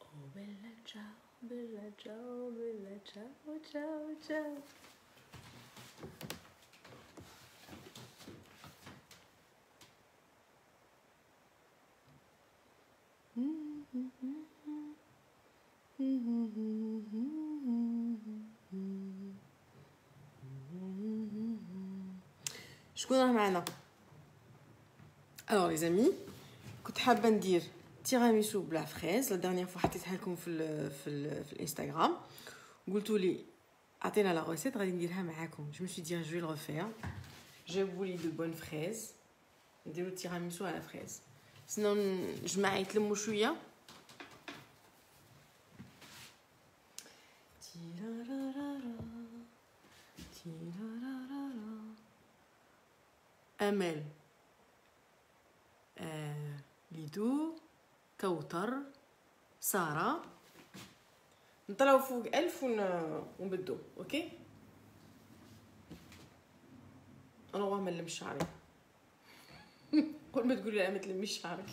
Oh bella ciao, bella ciao, bella ciao, ciao, ciao. شكون راه معنا؟ الوغ لي زامي كنت حابه ندير تيراميسو بلا فريز. لا ديرنيير فوا حطيتها لكم في الانستغرام قلتوا لي عطينا لا ريسيت غادي نديرها معاكم. جو مشي دير جو لو ريفير. جابوا لي دو بون فريز نديرو تيراميسو على فريز. سنو نجمع يتلموا شويه. امل ليدو كوثر ساره نطلعوا فوق 1000 ونبدو. اوكي انا والله ما نلمش شعري. قول ما تقولي لا ما تلميش شعرك.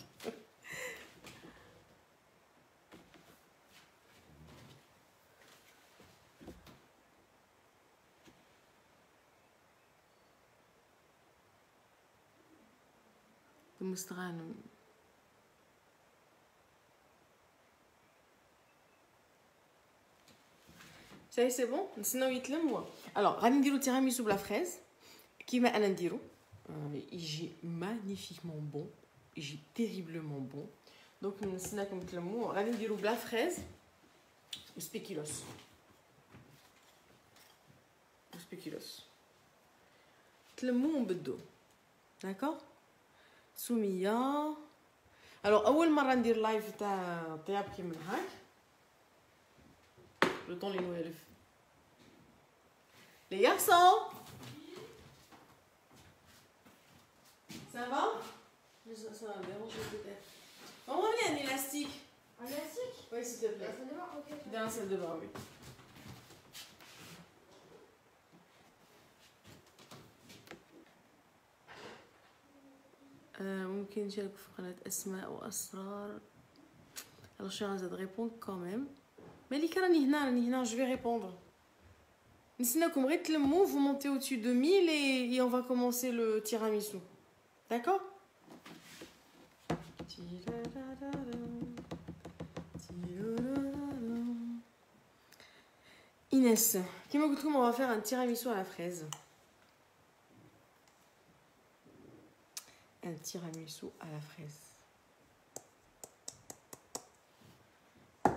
مستغانم ساي سي بون. نستناو يتلم. الوغ غادي نديرو تيراميسو بلا فريز كيما انا نديرو. يجي مانيفيكمون بون، يجي تيريبلومون بون. دونك نستناكم تلمو. غادي نديرو بلا فريز وسبيكيلوس. تلمو ونبدو. داكوغ سمية. الوغ اول مره ندير لايف تاع طياب كيما هاك لو طون لي نوالف لي garçons. Ça va? Ça va déranger peut-être. On revient un élastique. Un élastique? Oui, s'il te plaît. La salle de bain? Ok. Dans la salle de bain, oui. ممكن نشارك في قناة أسماء وأسرار. Alors je suis en train de répondre quand même. مالك راني هنا je vais répondre. نسناكم غير تلمو. Vous montez au-dessus de 1000 et on va commencer le tiramisu. D'accord? Inès, كيما قلت لكم on va faire un tiramisu à la fraise. Un tiramisu à la fraise.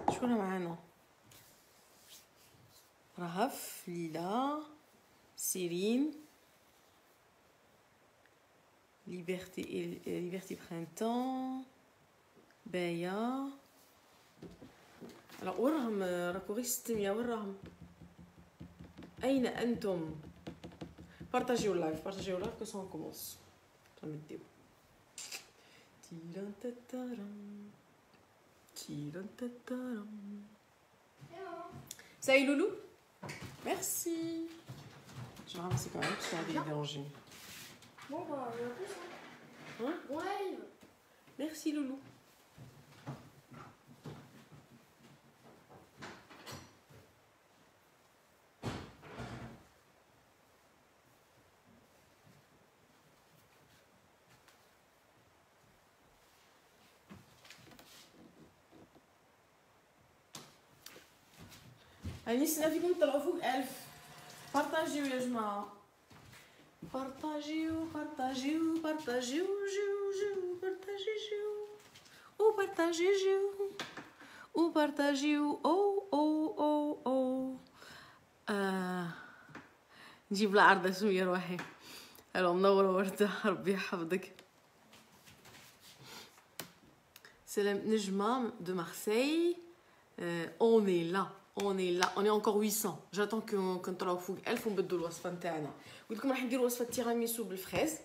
شكون معانا؟ رهف، ليلى، سيرين، Liberté Printemps، بايا. alors وراهم راكو غير 600. وراهم أين أنتم؟ بارطاجيو اللايف كو سون كومونس. نبداو. تيران تتارام تيران تتارام. Ça y est Loulou? Merci. Je vais ramasser quand même parce qu'on avait dérangé. Bon bah on a plus hein. Hein? Bon live. Merci Loulou. هاني سنا فيكم طلعوا فوق 1000. بارطاجيو يا جماعه. بارطاجيو وبارطاجيو او نجيب العرضه سميه روحي. الو منوره ورده ربي يحفظك. سلام نجمه de Marseille. On est là. On est encore 800. J'attends qu'on طلعوا فوق 1000 ونبدلوا الوصفه نتاعنا. قلت لكم راح نديروا وصفه تيراميسو بالفريز.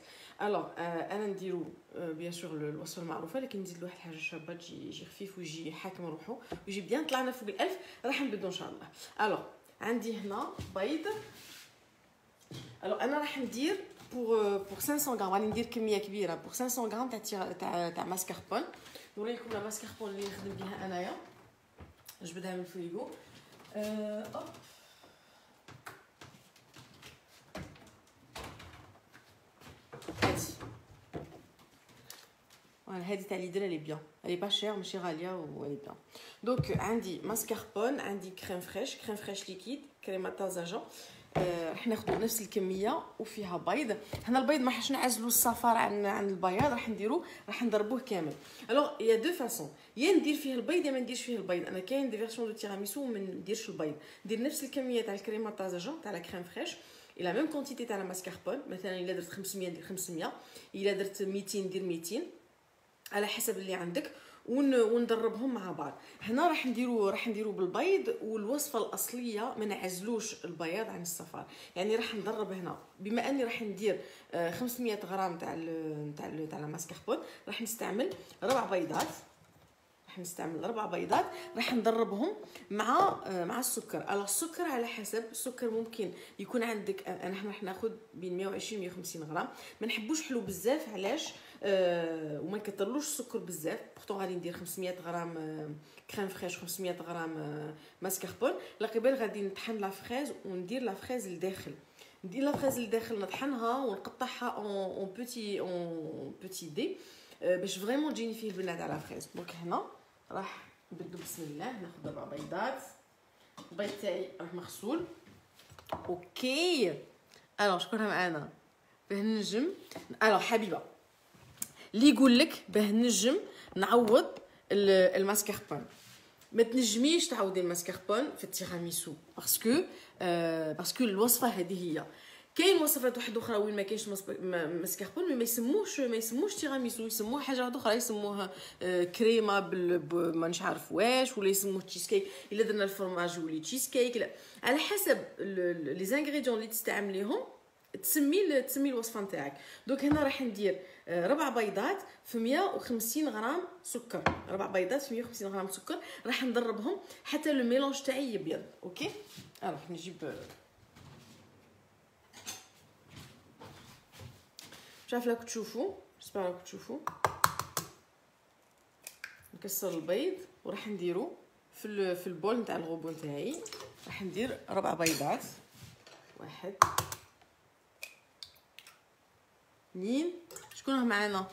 الوغ انا نديرو بيان سور الوصفه المعروفه لكن نزيد له واحد الحاجه شابه تجي خفيف ويجي حاكم روحه ويجي بيان. طلعنا فوق 1000 راح نبدو ان شاء الله. الوغ عندي هنا بيض. الوغ انا راح ندير pour 500 غرام غادي ندير كميه كبيره pour 500 غرام تاع ماسكاربون. نوريكم لا ماسكاربون اللي نخدم بها انايا، نجبدها من الفريغو. اوب هادي تاع ليدر لي بيان، لي با شير ماشي غاليه و لي بيان. دونك عندي ماسكاربون، عندي كريم فريش ليكيد، كريمه طازجه. راح ناخذ نفس الكميه وفيها بيض. هنا البيض ما حاش نعزلوا الصفار عن البياض، راح نضربوه كامل. الوغ يا دو فاصون، يا ندير فيه البيض يا ما نديرش فيه البيض. انا كاين دي فيرسيون دو تيراميسو ما نديرش البيض، ندير نفس الكميه تاع الكريمه الطازجه تاع لا كريم فريش الى ميم كونتيتي تاع الماسكاربون. مثلا الا درت 500 ندير 500، الا درت 200 ندير 200 على حسب اللي عندك، وندربهم مع بعض. هنا راح نديرو بالبيض، والوصفه الاصليه ما نعزلوش البياض عن الصفار. يعني راح ندرب هنا بما اني راح ندير 500 غرام تاع الماسكاربون، راح نستعمل 4 بيضات. راح ندربهم مع السكر. على السكر على حسب السكر، ممكن يكون عندك انا راح ناخذ بين 120 150 غرام. ما نحبوش حلو بزاف، علاش وما نكثرلوش السكر بزاف. بورتون غادي ندير 500 غرام كريم فريش، 500 غرام ماسكاربون. لقبل غادي نطحن لا فريز وندير لا فريز لداخل. نطحنها ونقطعها اون بوتي دي باش فريمون تجيني فيه البنات على فريز. دونك هنا راح نبدو بسم الله. ناخذ 4 بيضات. البيض تاعي راه مغسول. اوكي الو شكونها معانا باه نجم. الو حبيبه اللي يقول لك باه نجم نعوض الماسكاربون، ما تنجميش تعوضي الماسكاربون في التيراميسو باسكو الوصفه هذه هي. كاين وصفات واحده اخرى وين ما كاينش ماسكاربون ما يسموش تيراميسو، يسموه حاجه واحده اخرى، يسموها كريمه ما نش عارف واش، ولا يسموه تشيز كيك. الا درنا الفرماج يولي تشيز كيك. على حسب لي زانغريديون اللي تستعمليهم تسمي الوصفه نتاعك. دونك هنا راح ندير 4 بيضات في 150 غرام سكر. 4 بيضات في 150 غرام سكر. راح ندربهم حتى لو ميلونج تاعي يبيض. اوكي راح نجيب مش عارفه راكم تشوفوا، جيسبر راكم تشوفوا. نكسر البيض وراح نديرو في البول نتاع الغوبو نتاعي. راح ندير 4 بيضات. 1 2. شكون راه معانا؟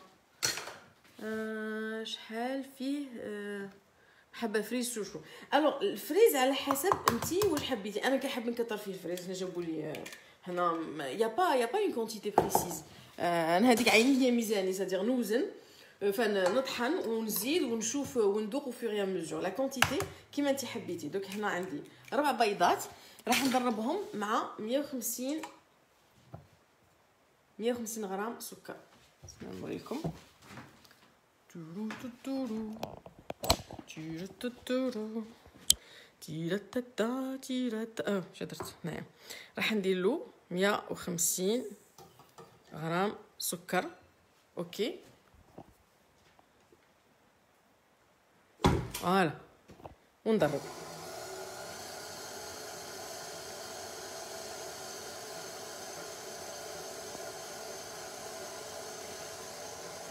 شحال فيه؟ حبه فريز شوشو. الوغ الفريز على حسب انتي واش حبيتي. انا كنحب نكثر فيه الفريز. هنا جابوا لي هنا يا با اون كونتيتي بريسيز. انا هذيك عيني هي ميزاني، سادير نوزن فنطحن ونزيد ونشوف وندوق في غير مزجور لا كونتيتي كيما انت حبيتي. دوك هنا عندي 4 بيضات راح ندربهم مع 150 غرام سكر. نوريكم. شدرت هنايا. راح ندير له 150 غرام سكر. اوكي فوالا وندرب.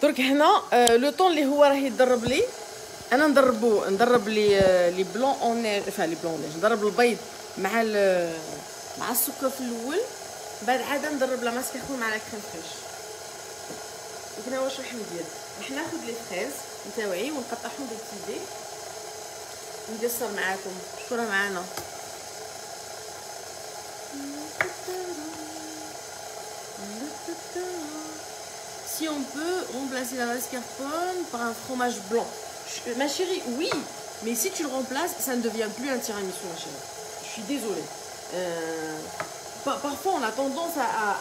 درك هنا لو طون اللي هو راه يتدرب لي. انا ندرب لي بلون اون نيج، لي بلون نيج. ندرب البيض مع السكر في الاول، بعد عاد ندرب لا ماسكاربون مع لا كريم فريش. هنا واش راح ندير؟ راح ناخذ لي فريز نتاوعي ونقطعهم بالتيدي ونقصر معاكم. شكرا معانا. Si on peut remplacer la mascarpone par un fromage blanc. Ma chérie, oui, mais si tu le remplaces, ça ne devient plus un tiramisu, ma chérie. Je suis désolée. Parfois, on a tendance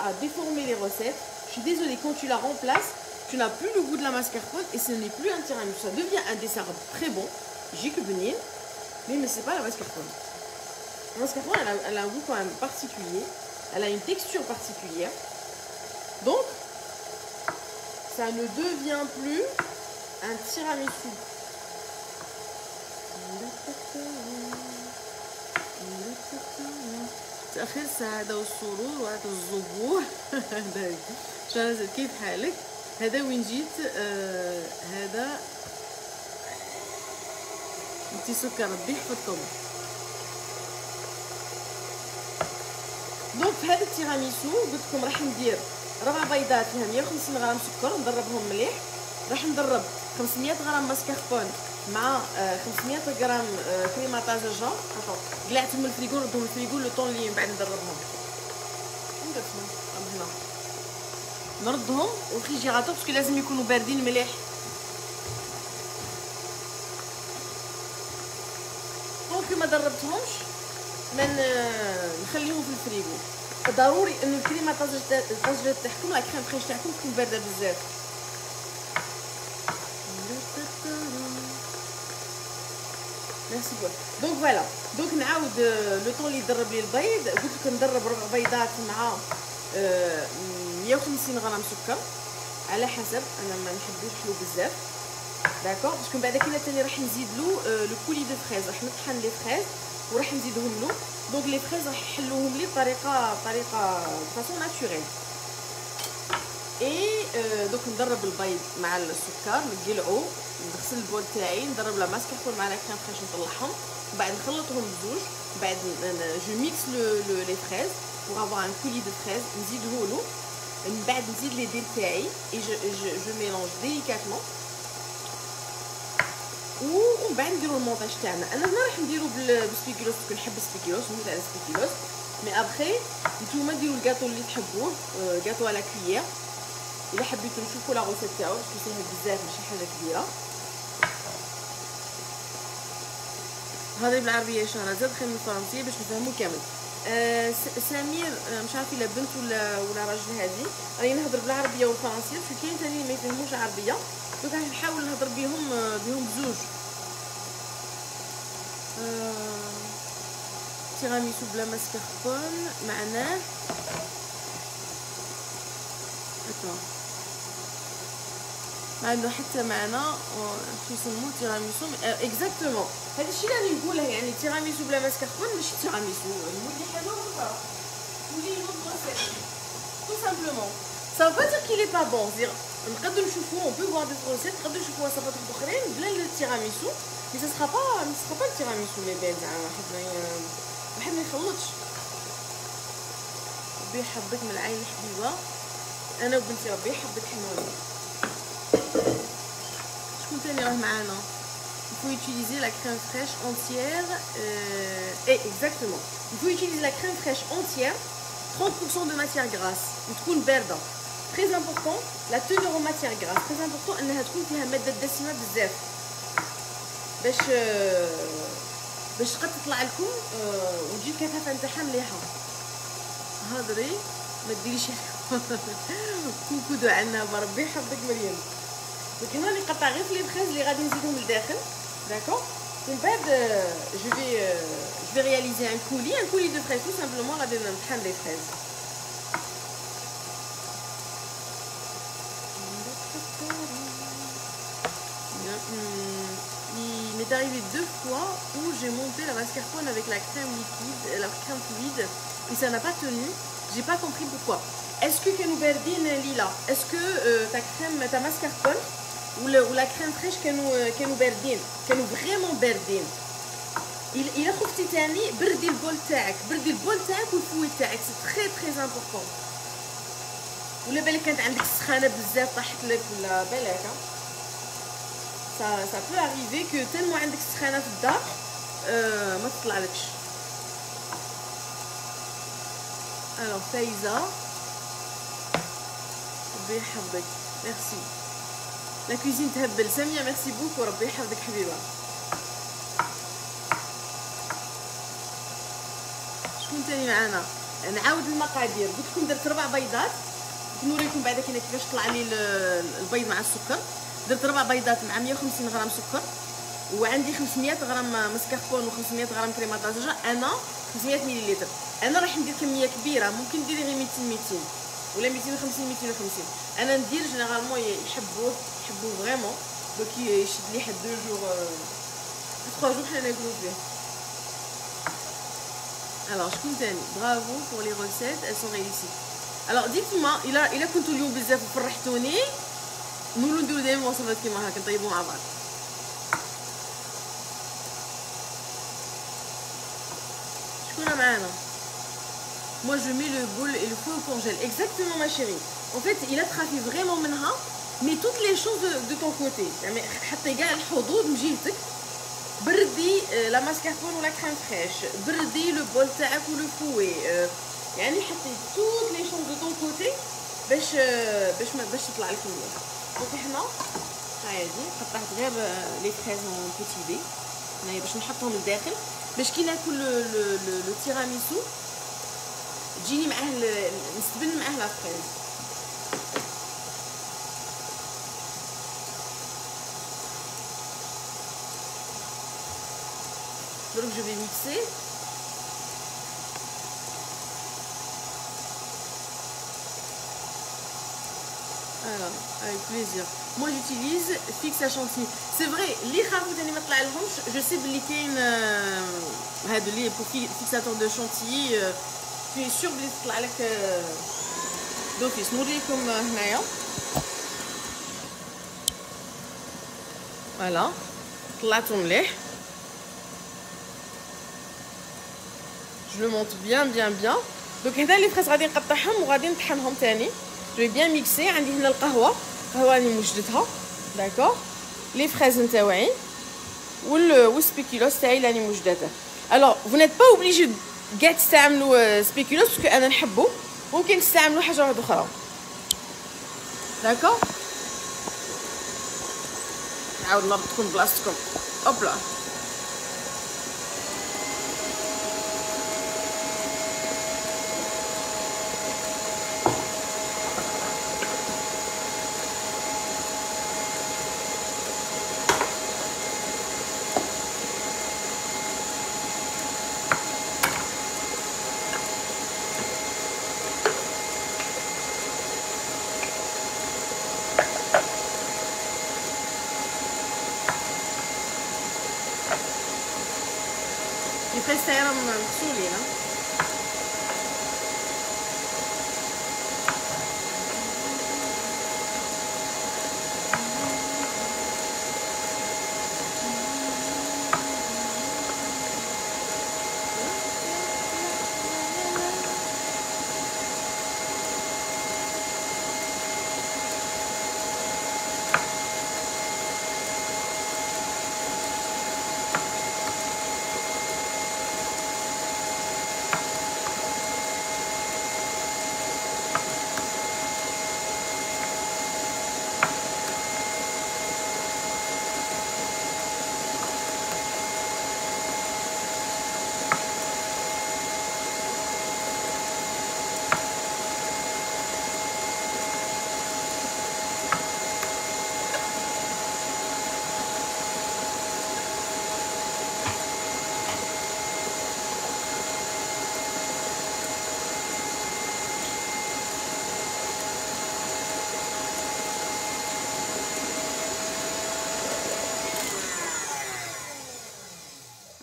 à déformer les recettes. Je suis désolée, quand tu la remplaces, tu n'as plus le goût de la mascarpone et ce n'est plus un tiramisu. Ça devient un dessert très bon, jique benin, mais c'est pas la mascarpone. La mascarpone, elle a un goût quand même particulier. Elle a une texture particulière. Donc, ça ne devient plus un tiramisu. تأخير السعادة والسرور وهذا الزبور. شهرزاد كيف حالك؟ هذا وين جيت؟ هذا انتي سكر ربي يحفظكم. دونك في هذا التيراميسو قلت لكم راح ندير 4 بيضات فيها 150 غرام سكر نضربهم مليح. راح نضرب 500 غرام ماسكاربون مع 500 غرام كريمه طازجه. قلعتهم من الفريغو نردهم الفريغو لو طون اللي من بعد ندربهم. ندربهم هنا نردهم والفريجيراتور باسكو لازم يكونوا باردين مليح. دونك ما دربتهمش نخليهم في الفريغو. ضروري انه الكريمه الطازجه تاعكم لا كريم فريش تاعكم تكون بارده بزاف. ميرسي بوك. دونك فوالا دونك نعاود لو طون اللي يضرب لي البيض. قلت لك ندرب 4 بيضات مع 150 غرام سكر على حسب. انا ما نحبوش حلو بزاف داكور باسكو من بعد كده ثاني راح نزيد له لو كولي دو فريز. راح نطحن لي فريز وراح نزيدهم له. دونك لي فريز راح يحلوهم لي بطريقه فاسون ناتوريل. اي دوك ندرب البيض مع السكر نقلعو نغسل البول تاعي ندرب لا ماسكاربون مع لا كريم فريش نطلعهم بعد نخلطهم بزوج بعد جو ميكس لي فريز pour avoir un coulis de fraises نزيده له من بعد نزيد لي ديل تاعي et je mélange délicatement ومن بعد نديرو المونطاج تاعنا. انا هنا راح نديرو بالسبيكيلوس باسكو نحب السبيكيلوس نموت على السبيكيلوس. مي ابخي نتوما ديروا الكاطو اللي تحبوه كاطو على كويير. الا حبيتو نشوفوا لا روسيت تاعو باسكو ساهل بزاف ماشي حاجه كبيره. هضري بالعربيه يا شهرزاد خير من الفرنسيه باش نفهمو كامل. سمير مش عارفه الا بنت ولا راجل. هذه راني نهضر بالعربيه والفرنسيه باسكو كاين ثاني ما يفهموش عربيه دونك راح نحاول نهضر بهم بزوج. تيراميسو بلا ماسكاربون معناه ما عنده حتى معنى شو يسموه تيراميسو اكزاكتومون. هذا الشيء اللي راني نقوله يعني تيراميسو بلا ماسكاربون ماشي تيراميسو. نولي حاجه اخرى نولي نوض ريسيت تو سامبلومون سا با دير كيل با بون. نقدروا نشوفوا اون بو فوار دي ريسيت نقدروا نشوفوا وصفات اخرين بلا التيراميسو مي سا سرا با التيراميسو اللي باين زعما واحد ما يخلطش. ربي يحفظك من العين الحبيبه. انا وبنتي ربي يحفظك حنوني. شكون تاني راه معانا؟ il faut utiliser la crème fraîche entière exactement il faut utiliser la crème fraîche entière 30% de matière grasse وتكون باردة. très important la teneur en matière grasse très important انها تكون فيها مادة دسمة بزاف باش قد تطلع لكم وتجي الكثافة نتاعها مليحة. هضري ما ديريش كوكو دعاء لنا بربي يحفظك مريم. دونك هنا نقطع غير لي فريز اللي غادي نزيدهم لداخل داكور. ومن بعد جو في رياليزي ان كولي دو فريز تو سامبلومون غادي نطحن لي فريز. Il m'est arrivé 2 fois où j'ai monté la mascarpone avec la crème liquide, la crème fluide et ça n'a pas tenu. J'ai pas compris pourquoi. Est-ce que كانوا باردين ليلى؟ est-ce que ta mascarpone ou la crème fraîche كانوا باردين كانوا فريمون باردين. الا خفتي تاني بردي البول تاعك والفوي تاعك سي تري تري امبورطون. ولا بالك كانت عندك سخانه بزاف طاحت لك ولا بالك ça peut arriver que tellement عندك سخانه في الدار ما تطلعلكش. alors Faïza ربي يحفظك ميرسي. لا كوزين تهبل. ساميه ميرسي بوك وربي يحفظك حبيبه. شكون تاني معانا؟ نعاود المقادير. قلت لكم درت 4 بيضات نوريكم بعدا كيفاش طلع لي البيض مع السكر. درت 4 بيضات مع 150 غرام سكر وعندي 500 غرام ماسكاربون و500 غرام كريمه طازجه. انا 500 مليلتر. انا راح ندير كميه كبيره ممكن ديري غير 200 ولا 250. انا ندير جينيرالمون يحبوه فريمون دونك يشد لي حد 2 جور 3 جور حنا ناكلو فيه. Alors, je compte. Bravo pour les recettes, elles sont réussies. Alors, dites-moi, il a كنتوا اليوم بزاف فرحتوني. نولو نديرو دايما وصفات كيما هكا نطيبو مع بعض. شكون معانا؟ Moi, je mets le bol et le fouet au congèle. Exactement, ma chérie. En fait, il a trafié vraiment منها, mais toutes les choses de ton côté. يعني حتى كاع الحظوظ من جهتك. بردي لا ماسكاربون ولا كريم فريش، بردي لو بول تاعك ولو فوي، يعني حطي توت لي شونز دو طون كوتي باش تطلع لك مليح. دونك حنا هادي قطعت غير لي فريز اون بوتي دي هنايا باش نحطهم لداخل باش كي ناكل لو تيراميسو تجيني معاه نستبن معاه لا فريز. Donc je vais mixer. Alors, avec plaisir. Moi j'utilise fixe à chantilly. C'est vrai, les خافوت اللي ما طلعلهمش je sais بلي كاين هادو لي pour fixateur de chantilly tu es sûr بلي تطلع لك دوفيس. نوريكم هنايا. فوالا طلعتو مليح. Je le monte bien. Donc هذا les fraises غادي نقطعهم وغادي نطحنهم ثاني. Je vais bien mixer. عندي هنا القهوه راني موجدتها. داكور. les fraises نتاوعي والسبيكولوس تاعي راني موجدته. Alors vous n'êtes pas obligé كاع تستعملوا سبيكولوس باسكو انا نحبه. ممكن تستعملوا حاجه واحده اخرى. داكور. نعاود نربطكم بلاصتكم. اوبلا. Questa era mixolina.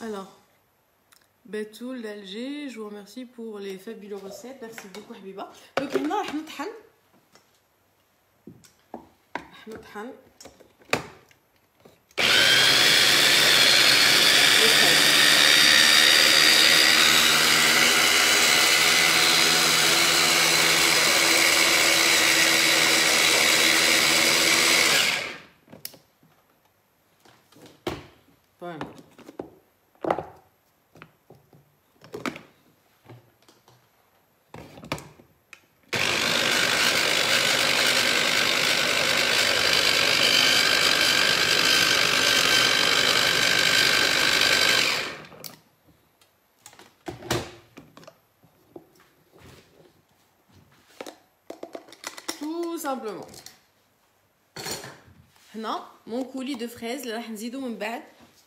Alors, Betoul d'Alger, je vous remercie pour les fabuleuses recettes. Merci beaucoup, Habiba. Donc, maintenant, on va نطحن simplement. هنا mon coulis de fraises اللي راح نزيدو من بعد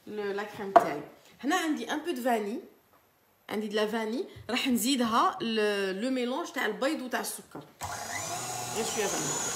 لا كريم تاعي. هنا عندي un peu de vanille. عندي de la vanille راح نزيدها لو ميلونج تاع البيض وتاع السكر. غير شويه فانيليا.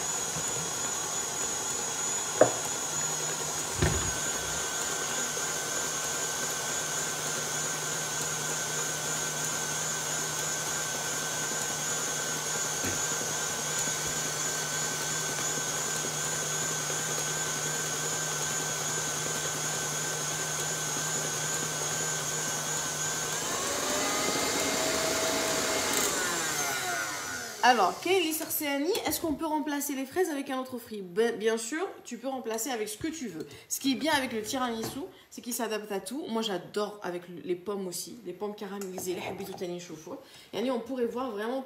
Alors, est-ce qu'on peut remplacer les fraises avec un autre fruit? Bien sûr, tu peux remplacer avec ce que tu veux. Ce qui est bien avec le tiramisu, c'est qu'il s'adapte à tout. Moi, j'adore avec les pommes aussi, les pommes caramélisées, les habitou tani choufou. Et on pourrait voir vraiment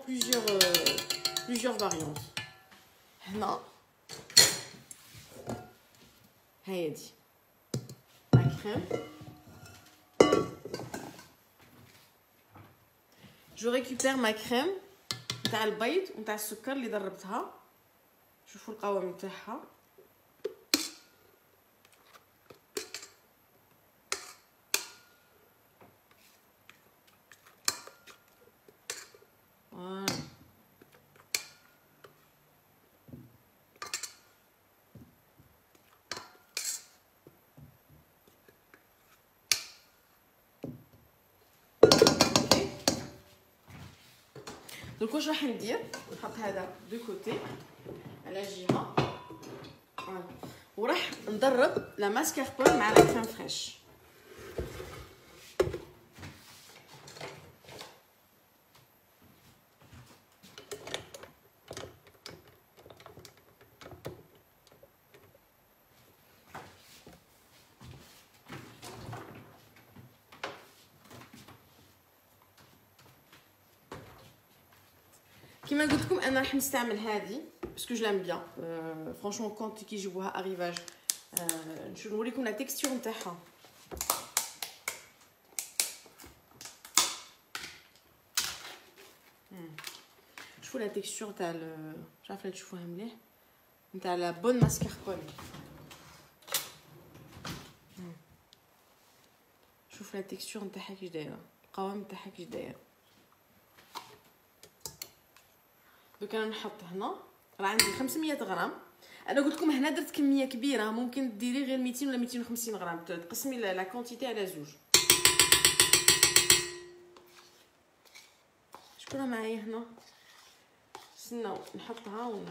plusieurs variantes. Non. Haydi. La crème. Je récupère ma crème تاع البيض ونتاع السكر اللي ضربتها. شوفوا القوام تاعها. Donc واش راح ندير نحط هذا دو كوتي على جهه وراح ندرب لا ماسكاربون مع لا كريم فريش. كيما قلت لكم انا راح نستعمل هذه باسكو جو لام بيان فرانشمون كونت كي يجيبوها اريفاج نوريكم لا تيكستور نتاعها. شوفوا لا تيكستور تاع مش عارفه تشوفوها مليح نتاع لا بون ماسكاربون. شوف لا تيكستور نتاعها كيش دايره القوام نتاعها كيش داير. دوك انا نحط هنا راه عندي 500 غرام. انا قلت لكم هنا درت كميه كبيره ممكن ديري غير 200 ولا 250 غرام تقسمي لا كونتيتي على زوج. شكون معايا هنا استناو نحطها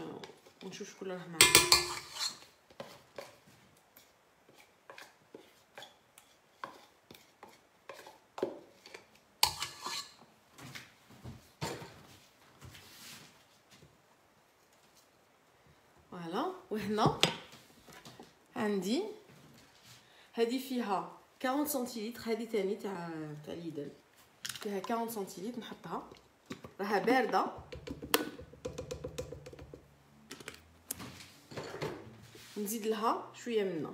ونشوف شكون راه معايا. وهنا عندي هذه فيها 40 سنتيلتر. هذه ثاني تاع ليدل فيها 40 سنتيلتر. نحطها راها بارده نزيد لها شويه منها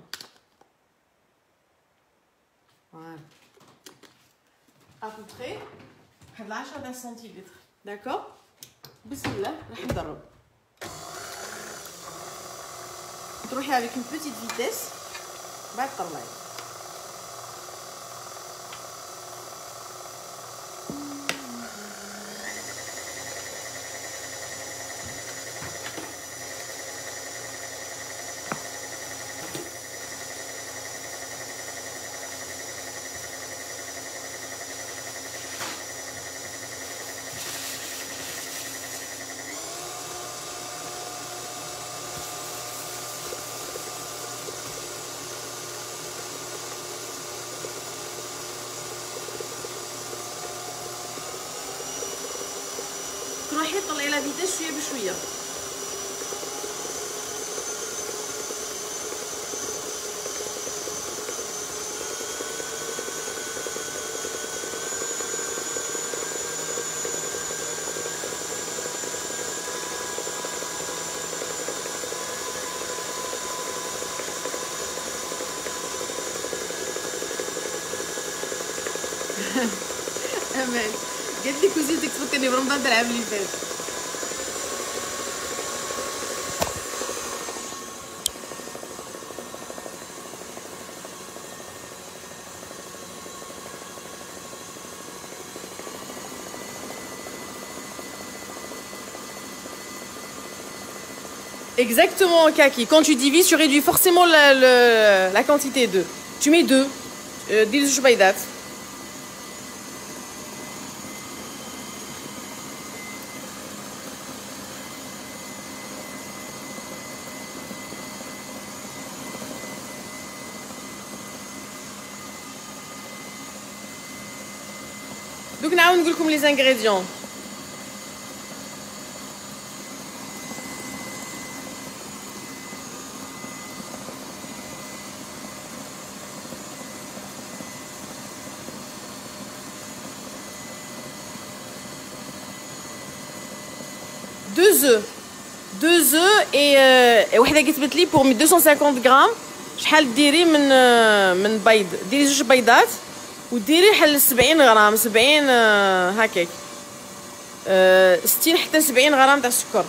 فوالا ابوبري واحد 10 سنتيلتر. داكور بسم الله راح نضرب. تروحي avec une petite vitesse بعد طلعي. تروحي طلعي لا فيتاس شويه بشويه. امان قالت لي كوزيتك تفكرني برمضان تاع العام اللي فات. Exactement, Kaki. Quand tu divises, tu réduis forcément la quantité d'œufs. Tu mets 2. Dis le choubaïdat. Donc, nous allons vous les ingrédients. 2 œufs. 2 œufs et وحده كتبت لي pour 250 غرام شحال ديري من بيض. ديري 2 بيضات وديري حل 70 غرام 70 هكاك 60 حتى 70 غرام تاع السكر.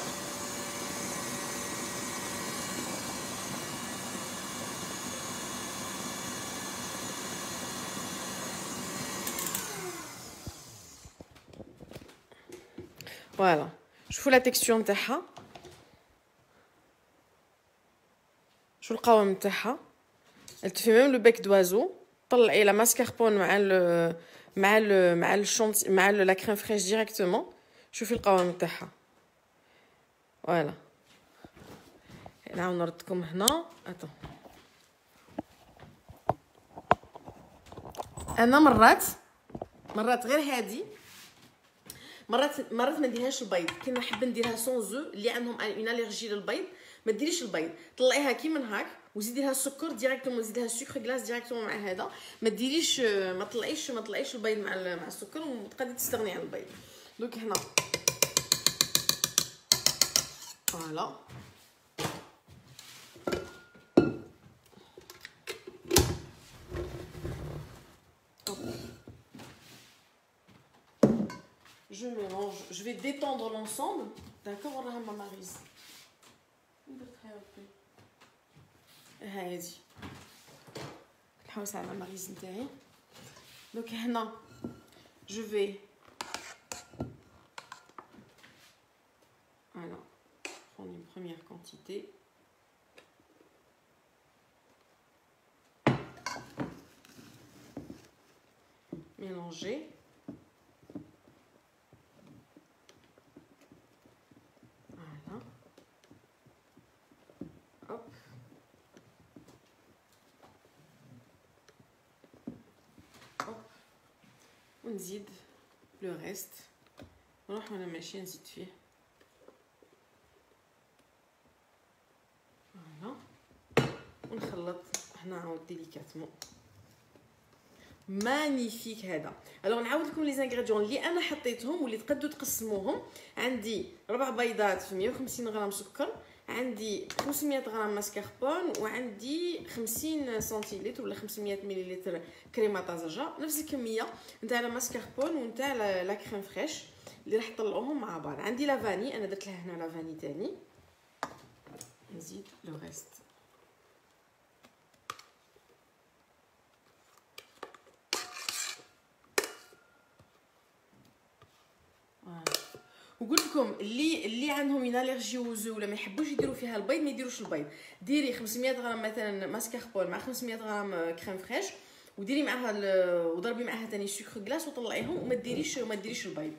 فوالا شوفوا لا تكستور نتاعها، شو القوام نتاعها. elle te fait même le bec d'oiseau. طلعي لا ماسكاربون مع الشونت مع لا كريم فريش ديريكتومون. شوفي القوام نتاعها فوالا. نعاود نردكم هنا. انا مرات غير هادي، مرات ما نديرهاش البيض. كي نحب نديرها سون زو اللي عندهم اون الرجي للبيض ما ديريش البيض، طلعيها كي من هاك وزيدي لها السكر ديريكتومون، زيدي لها السكر غلاس ديريكتومون مع هذا. ما ديريش ما طلعيش البيض مع السكر وتقدري تستغني عن البيض. دونك هنا فوالا je mélange, je vais détendre l'ensemble. D'accord, on a ma marise. هادي نحوس على الماريز نتاعي. دونك هنا je vais voilà prendre une première quantité. Mélanger. Voilà. Hop. ونزيد لو ريست. نروح وانا ماشيه نزيد فيه. فوالا ونخلط هنا عاود ديليكاتمون. مانيفيك هذا. الوغ نعاود لكم لي زانغريديون اللي انا حطيتهم واللي تقدروا تقسموهم. عندي 4 بيضات في 150 غرام سكر، عندي 500 غرام ماسكاربون، وعندي 50 سنتيلتر ولا 500 مليلتر كريمه طازجه. نفس الكميه نتاع الماسكاربون ونتاع لا كريم فريش اللي راح نطلعوهم مع بعض. عندي لا فاني، انا درت لها هنا لا فاني تاني. نزيد لو ريست. وقلت لكم اللي عندهم اون الرجي وزو ولا ما يحبوش يديروا فيها البيض ما يديروش البيض. ديري 500 غرام مثلا ماسكاربون مع 500 غرام كريم فريش وديري معها وضربي معها ثاني سكر غلاس وطلعيهم وما ديريش البيض.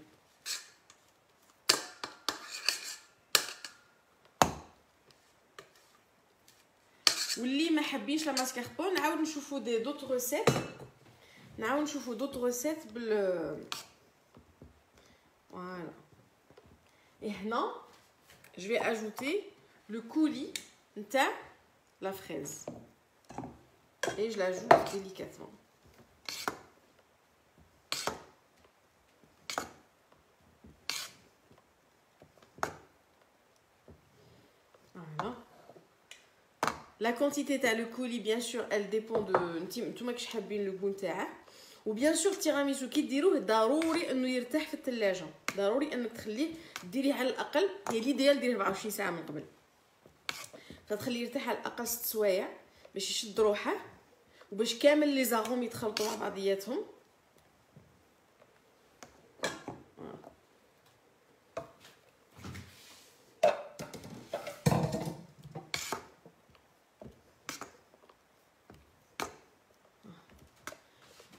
واللي ما حابينش لا ماسكاربون نعاود نشوفوا دوط روسيت، نعاود نشوفوا دوط روسيت بال فوالا. Et هنا je vais ajouter le coulis نتاع la fraise et je l'ajoute délicatement. Voilà. La quantité تاع le coulis bien sûr elle dépend de نتوما كيش حابين لو goût نتاعه. وبيان سور التيراميسو كي ديروه ضروري انه يرتاح في الثلاجه، ضروري انك تخليه ديريه على الاقل، هي ليديال ديريه 24 ساعه من قبل، فتخليه يرتاح على الاقل 6 سوايع باش يشد روحه وباش كامل لي زاغوم يتخلطوا مع بعضياتهم.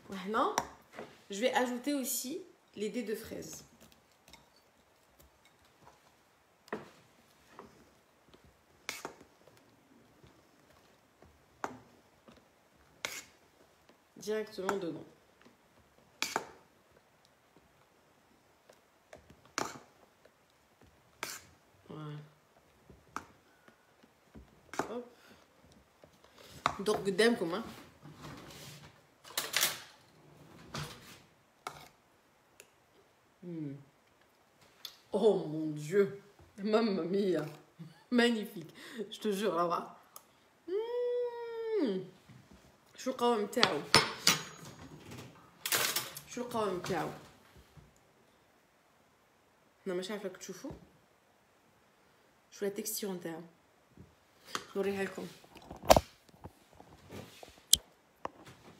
وهنا je vais ajouter aussi les dés de fraises. Directement dedans. Voilà. Hop. Donc قدامكم ها. Oh mon dieu. Mamma mia. Magnifique. Je te jure, là-bas. شو القوام تاعو؟ شو القوام تاعو؟ انا مش عارفه تشوفوا شو التكستير نتاعو. نوريها لكم.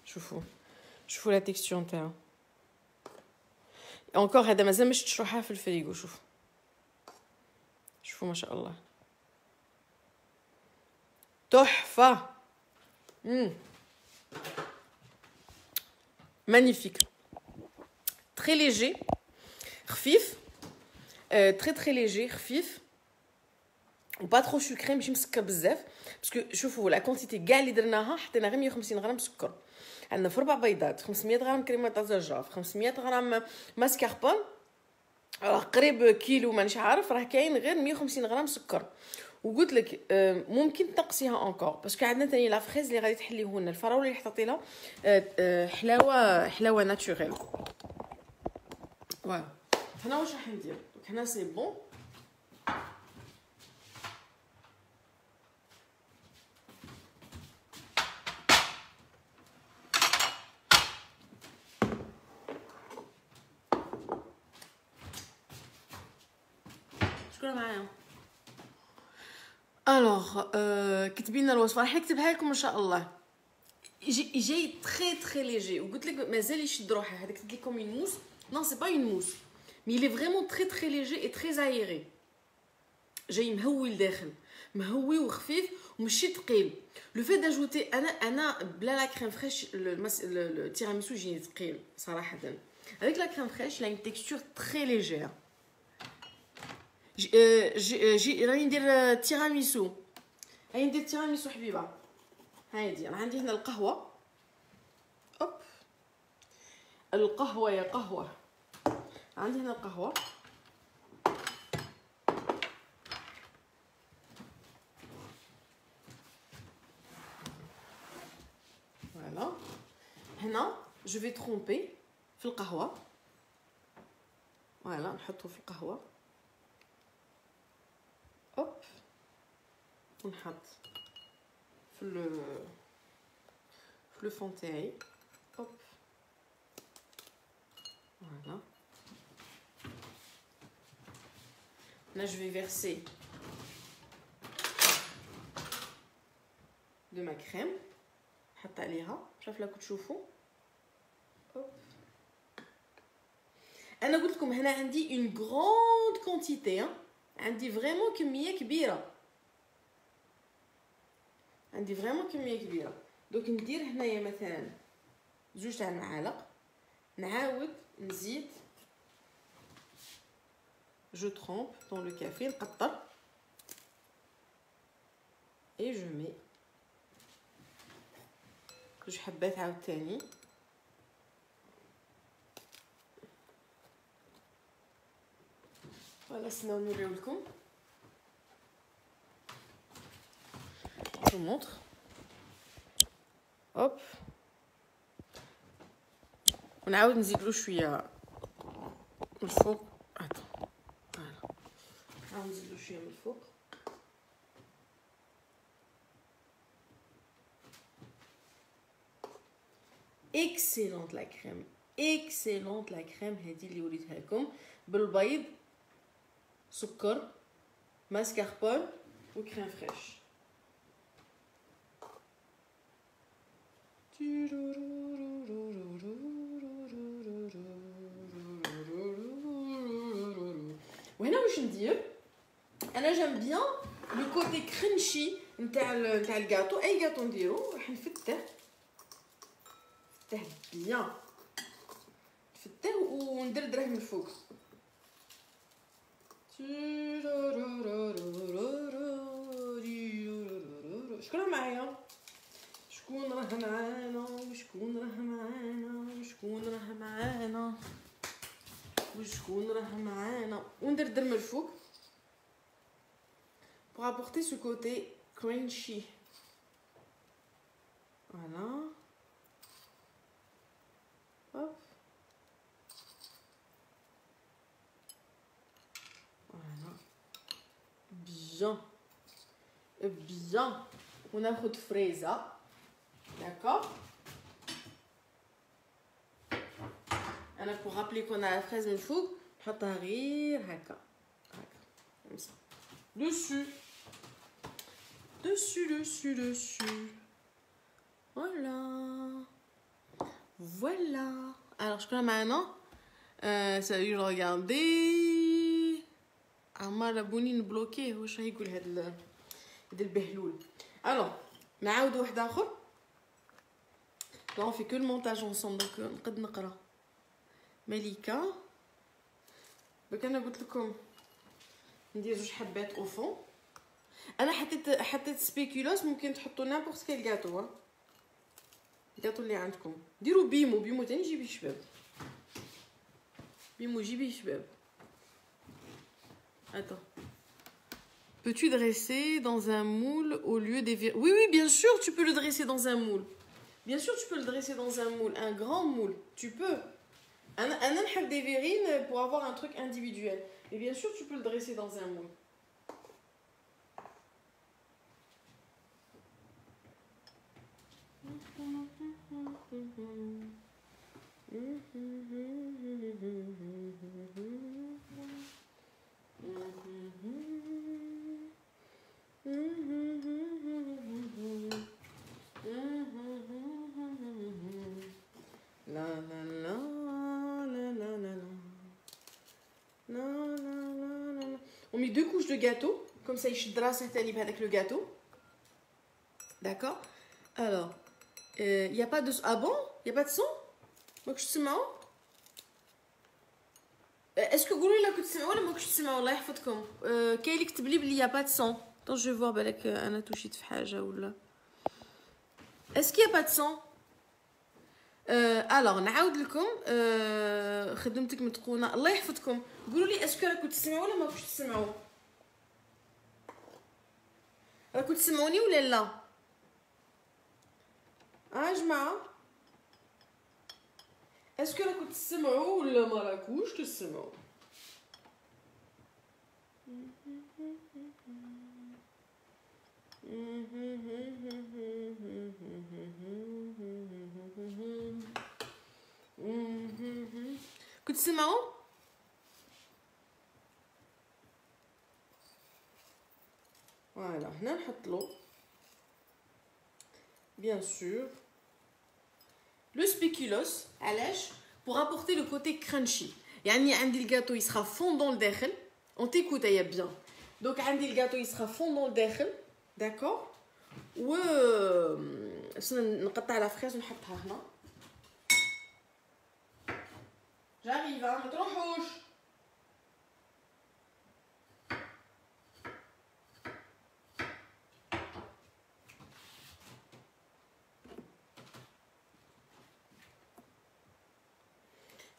شوفوا لا تكستير نتاعو. انكور هذا مازال مش تشرحها في الفريغو. شوفوا ما شاء الله تحفه. magnifique, très léger, خفيف, très léger, خفيف, وبا ترو سكري, ماشي مسكر بزاف, باسكو شوفوا لا كونتيتي كاع اللي درناها حطينا غير 150 غرام سكر. عندنا في 4 بيضات 500 غرام كريمه طازجاف, 500 غرام ماسكاربون, قريب كيلو مانيش عارف, راه كاين غير 150 غرام سكر. وقلت لك ممكن تنقصيها انكور باسكو عندنا ثاني لا فريز اللي غادي تحليه لنا, الفراوله اللي حطيتي لها حلاوه ناتوريل. فوالا هنا واش راح ندير هنا سي بون. شكرا معايا. الوغ كتبي لنا الوصفه, راح نكتبها لكم ان شاء الله. جاي تري ليجي, وقلت لك مازال يشد روحه. هذاك قلت لكم اون موس, نو سي با اون موس, مي لي فريمون تري ليجي اي تري زايري. جاي مهوي لداخل, مهوي وخفيف وماشي ثقيل. لو في داجوتي انا بلا لا كريم فريش التيراميسو جيني ثقيل صراحه. avec la crème fraîche il a une texture très légère. راني ندير تيراميسو. هاي ندير تيراميسو حبيبه. هايدي انا عندي هنا القهوه. اوب القهوه يا قهوه. عندي هنا القهوه. فوالا هنا جو في ترومبي في القهوه. فوالا نحطو في القهوه. اوب ونحط في لو فون تاعي. اوب فوالا. Là, je vais verser de ma crème. حط عليها شوف لا كتشوفوا. انا قلت لكم هنا عندي une grande quantité, عندي فريمون كميه كبيره. دوك ندير هنايا مثلا 2 تاع المعالق, نعاود نزيد je trempe dans le café, نقطر et je mets 2 حبات عاوتاني. فوالا سناو نوريو لكم. je montre. hop ونعاود نزيدلو شويه من الفوق. نعاود نزيدلو شويه من الفوق. اكسيلونت لا كريم, اكسيلونت لا كريم. هذه اللي وريتها لكم بالبيض, سكر, ماسكاربون وكريم فريش. وهنا واش ندير انا جام بيان لو كوتي كرنشي نتاع الكاطو. اي كاطو نديرو راح نفتح بيان, نفتح وندردره من الفوق. شكون معايا؟ شكون راه معانا؟ وشكون راه معانا؟ وشكون راه معانا؟ وشكون راه معانا؟ وندردر من الفوق pour apporter ce côté crunchy. Voilà. Hop. Voilà. bien. Bien. On a une fraise. D'accord. Alors, pour rappeler qu'on a la fraise من فوق نحطها غير هكا comme ça. Dessus. Dessus. Voilà. Alors, je connais maintenant. Salut, regardez. عمال ابوني نبلوكيه واش راه يقول هذا البهلول. Alors, نعاود واحد اخر. Là, on fait que le montage ensemble, donc نقد نقرا. مليكة. دونك انا قلت لكم ندير جوج حبات او فون. انا حطيت سبيكولوس، ممكن تحطوا نابورت كيل غاتو. الغاتو اللي عندكم. ديروا بيمو تاني جيبي شباب. جيبي شباب. Attends. Peux-tu dresser dans un moule au lieu des verrines? Oui, bien sûr, tu peux le dresser dans un moule. Bien sûr, tu peux le dresser dans un moule, un grand moule. Tu peux. Un نحب des verrines pour avoir un truc individuel. Et bien sûr, tu peux le dresser dans un moule. On met 2 couches de gâteau, comme ça il dresse avec le gâteau. D'accord. Alors, il n'y a pas de... Ah bon? Il n'y a pas de son? Moi que je تسمعوا? Est-ce que قولوا لي كنت تسمعوا ولا ما كنتش تسمعوا؟ الله يحفظكم. كاين اللي كتب لي بلي يا با de son. Attends, je vais voir بالك انا توشيت في حاجه ولا. Est-ce qu'il y a pas de son? Alors نعاود لكم. خدمتك متقونه. الله يحفظكم. قولوا لي اسكو راكم تسمعوا ولا ما كنتش تسمعوا؟ راكم تسمعوني ولا لا؟ جماعه اسكو راكم تسمعوا ولا ما راكوش تسمعوا؟ كنت تسمعوا؟ فوالا هنا نحط له bien sûr le spéculoos علاش pour apporter le côté crunchy. يعني عندي الجاتو يسرا fondant لداخل. on t'écoute يا bien. donc عندي الجاتو يسرا fondant لداخل. d'accord. و نقطع لا فريز ونحطها هنا. j'arrive ما تروحوش.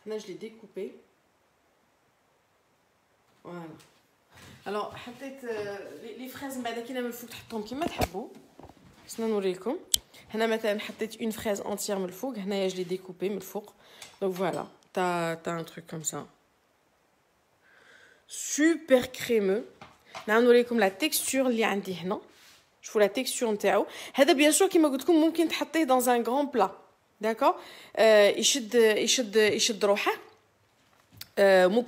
Là, je l'ai découpé. Voilà. Alors, حطيت les fraises بعد كي من الفوق تحطهم كيما تحبوا. باش نوريكم. هنا مثلا حطيت une fraise entière من الفوق. هنايا je l'ai découpé من الفوق. Donc voilà, t'as un truc comme ça. Super crémeux. نوريكم la texture اللي عندي هنا. شوفوا la texture نتاعو. هذا bien sûr كيما قلت لكم ممكن تحطيه dans un grand plat. D'accord. يشد روحه.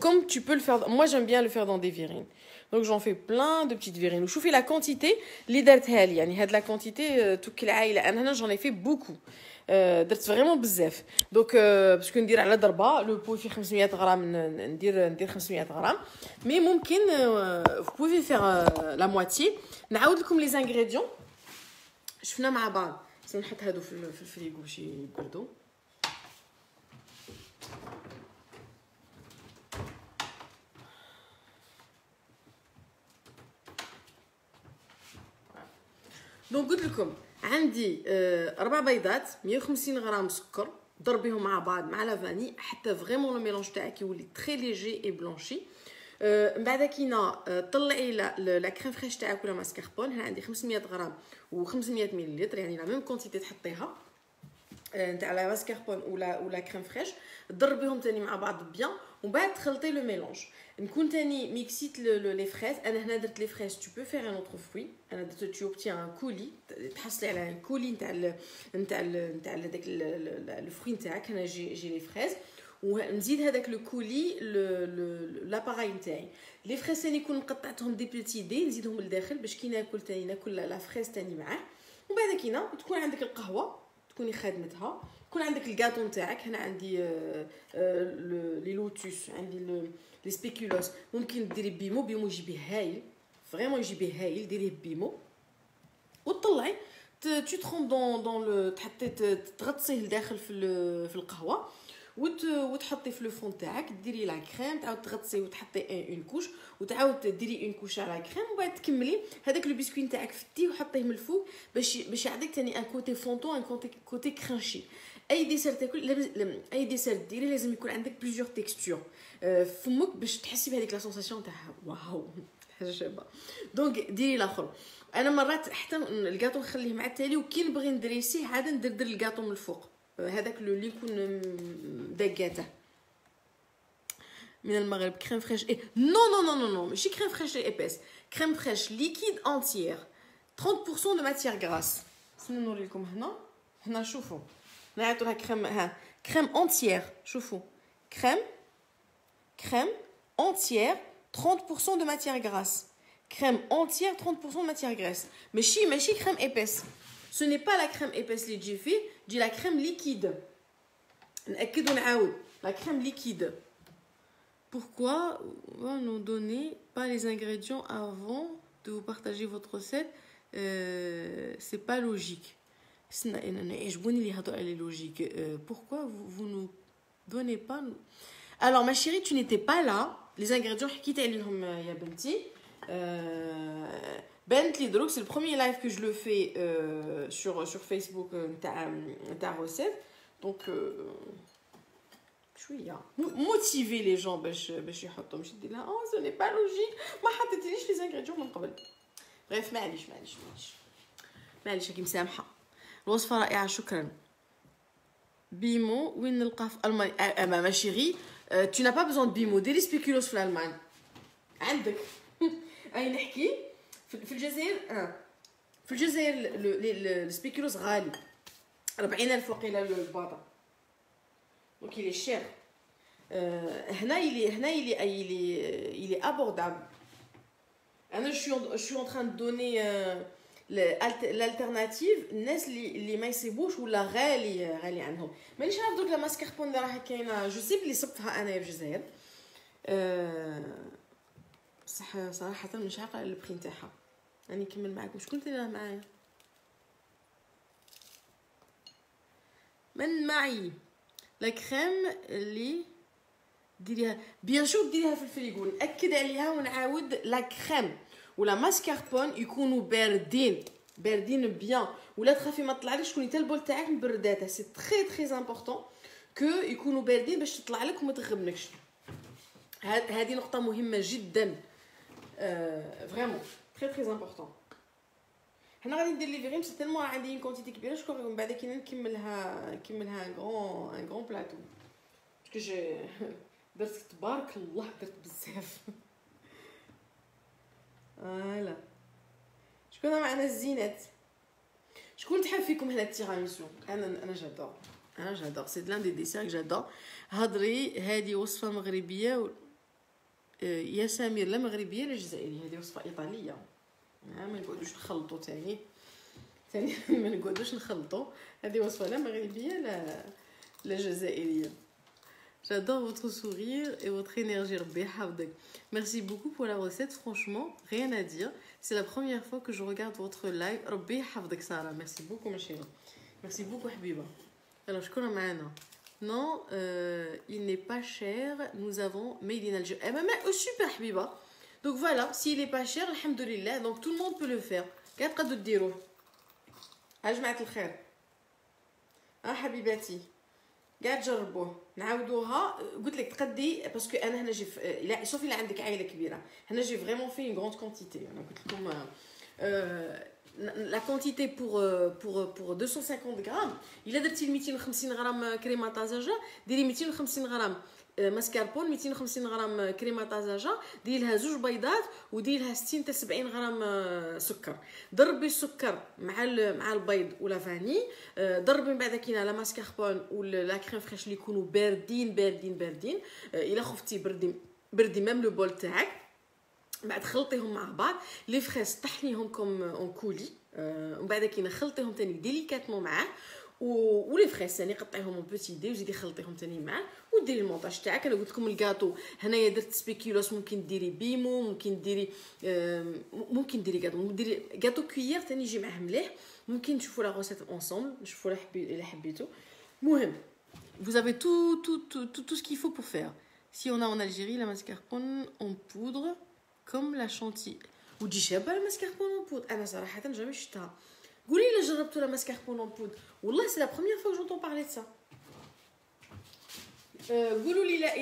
Comme tu peux le faire. Moi, j'aime bien le faire dans des verrines. Donc, j'en fais plein de petites verrines. Je fais la quantité. اللي درتها لي يعني هاد la quantité toute العائلة. أنا j'en ai fait beaucoup. درت vraiment بزاف. Donc, parce que ندير على ضربة. Le pot فيه 500 غرام. ندير 500 غرام. Mais ممكن vous pouvez faire la moitié. نعاود لكم les ingrédients. شفنا مع بعض. نحط هادو في الفريغو باش يبردوا. دونك قلت لكم عندي 4 بيضات 150 غرام سكر ضربيهم مع بعض مع لا فاني حتى فريمون لو ميلونج تاعك يولي تري ليجي اي بلانشي. من بعد كينا طلعي لا كريم فريش تاعك ولا ماسكاربون. هنا عندي 500 غرام و500 ملل يعني لا ميم كونتيتي تحطيها نتاع لا ماسكاربون ولا كريم فريش. ضربيهم تاني مع بعض بيان ومن بعد تخلطي لو ميلونج. نكون تاني ميكسيت لي فريز. انا هنا درت لي فريز تو بو فيغ ان اوتر فروي. انا درت تو اوبتيان ان كولي، تحصلي على ان كولي نتاع داك لو فروي نتاعك. هنا جي لي فريز ونزيد هذاك لو كولي لاباراي نتاعي. لي فريز ثاني يكون قطعتهم دي بيتي دي نزيدهم لداخل باش كي ناكل تاني ناكل لا فريز تاني معاه. ومن بعد كينا تكون عندك القهوه تكوني خادمتها، يكون عندك الكاطو نتاعك. هنا عندي لي لوتوس، عندي لي سبيكولوس. ممكن ديري بيمو يجي هايل فريمون، يجي هايل. ديريه بيمو وتطلعي tu trempes dans le تحطي تغطسيه لداخل في القهوه وتحطي في لو فون تاعك. ديري لا كريم تعاود تغطسيه وتحطي اون كوش وتعاود ديري اون كوش على كريم. وبعد تكملي هذاك لو بسكوي نتاعك فتيه وحطيه من الفوق باش يعطيك ثاني ان كوتي فونتون، ان كوتي كرانشي. اي ديسير تاكل اي ديسير ديري لازم يكون عندك بليزيور تيكستور فمك باش تحسي بهذيك لا سونساسيون تاع واو حاجه شابه. دونك ديري الاخر. انا مرات حتى الكاطو نخليه مع التالي وكي نبغي ندريسيه عاد ندير الكاطو من الفوق. هذاك لو اللي يكون داكاته من المغرب. كريم فريش نو نو نو نو نو ماشي كريم فريش ايباس، كريم فريش ليكيد انتيير 30% دو ماتيير غراس. سنو نوريكم هنا شوفوا نعيطوا لها كريم. ها كريم انتيير، شوفوا كريم انتيير 30% دو ماتيير غراس. crème entière 30% de matière grasse. ماشي crème épaisse. Ce n'est pas la crème épaisse اللي تجي فيه، تجي la crème liquide. نأكد ونعاود la crème liquide. Pourquoi nous donnez pas les ingrédients avant de vous partager votre recette? C'est pas logique. يعجبوني اللي يهضروا على logique. Pourquoi vous nous donnez pas? Alors ma chérie, tu n'étais pas là. Les ingrédients حكيت عليهم يا بنتي. بنت لي دروك. c'est le premier live que je le fais sur Facebook نتاع recette. donc شويه motiver les gens باش يحطوا. مش دير لها ce n'est pas logique ما حطيتليش les ingrédients من قبل. bref معليش كي مسامحه. الوصفه رائعه شكرا. بيمو وين نلقاه في المانيا؟ ما شيري tu n'as pas besoin de بيمو. ديري سبيكولوس في الالمان عندك. اي نحكي في الجزائر. في الجزائر السبيكولوس غالي 40,000 وقيله الباطا. دونك il est cher. هنا il est abordable. انا je suis en train de donner l'alternative الناس اللي ما يصيبوش ولا غالي عنهم. مانيش عارف دوك لا ماسكاربون اللي راها كاينه جو سي بلي صبتها انايا في الجزائر. بصح صراحه مش عاقله على البري نتاعها. راني نكمل معكم. شكون اللي راه معايا؟ من معي لا كريم اللي ديريها بيان سور ديريها في الفريغو. ناكد عليها ونعاود لا كريم ولا ماسكاربون يكونوا باردين بيان. ولا تخافي ما تطلعلكش تكوني حتى البول تاعك مبرداته. سي تري امبورطون كو يكونوا باردين باش تطلع لك وما تغبنكش. هذه نقطه مهمه جدا فريمون تري امبورطون. حنا غادي ندير لي فيغيم سي تالمون عندي اون كونتيتي كبيره. شكون من بعد كي نكملها ان غران بلاطو باسكو جي درت تبارك الله درت بزاف. فوالا شكون معنا الزينات؟ شكون تحب فيكم هنا التيراميسو؟ انا جادور سي لان دي ديسير جادور. هضري هذه وصفه مغربيه يا سمير. لا مغربيه لا جزائريه، هذه وصفه ايطاليه. ما نقعدوش نخلطوا ثاني ما نقعدوش نخلطوا. هذه وصفه لا مغربيه لا جزائريه. J'adore votre sourire et votre énergie. Merci beaucoup pour la recette. Franchement, rien à dire. C'est la première fois que je regarde votre live. Sarah. Merci beaucoup, ma chérie. Merci beaucoup, Habiba. Alors, je connais maintenant. Non, il n'est pas cher. Nous avons made in Algérie. Eh ben, super, Habiba. Donc voilà, s'il n'est pas cher, alhamdoulilah. Donc tout le monde peut le faire. Qu'est-ce que tu dis? Ajmaat al-khair. Ah, Habibati. قاعد جربوه نعاودوها. قلت لك تقدي باسكو انا هنا جي لا شوفي الا عندك عائله كبيره. هنا جي فريمون في اون غروند كونتيتي. انا قلت لكم لا كونتيتي بور 250 غرام. الا درتي 250 غرام كريمه طازجه ديري 250 غرام ماسكاربون 250 غرام كريمه طازجه، ديري لها 2 بيضات وديري لها 60 حتى 70 غرام سكر. ضربي السكر مع البيض ولا فاني، ضربي من بعد كاينه لا ماسكاربون ولا لا كريم فريش اللي يكونوا باردين. الا خفتي بردي ميم لو بول تاعك، بعد خلطيهم مع بعض. لي فريز طحنيهم كوم اون كولي، ومن بعد كاينه خلطيهم تاني ديليكاتمون معاه، ولي فريز ثاني قطعيهم اون بوتي دي وزيدي خلطيهم ثاني معاه وديري المونطاج تاعك. انا قلت لكم الكاطو هنايا درت سبيكيلوس، ممكن ديري بيمو، ممكن ديري كاطو، ممكن ديري كاطو كويير ثاني يجي معاه مليح. ممكن تشوفوا لا غوسيت اونصومبل، نشوفوا الا حبيتو. المهم vous avez tout ce qu'il faut pour faire. Si on a en Algérie la mascarpone en poudre comme la chantilly. ودي شابه la mascarpone en poudre. انا صراحه جامي شفتها. قولي لي جربتوا la mascarpone en poudre. والله c'est la première fois que j'entends parler de ça. قولوا لي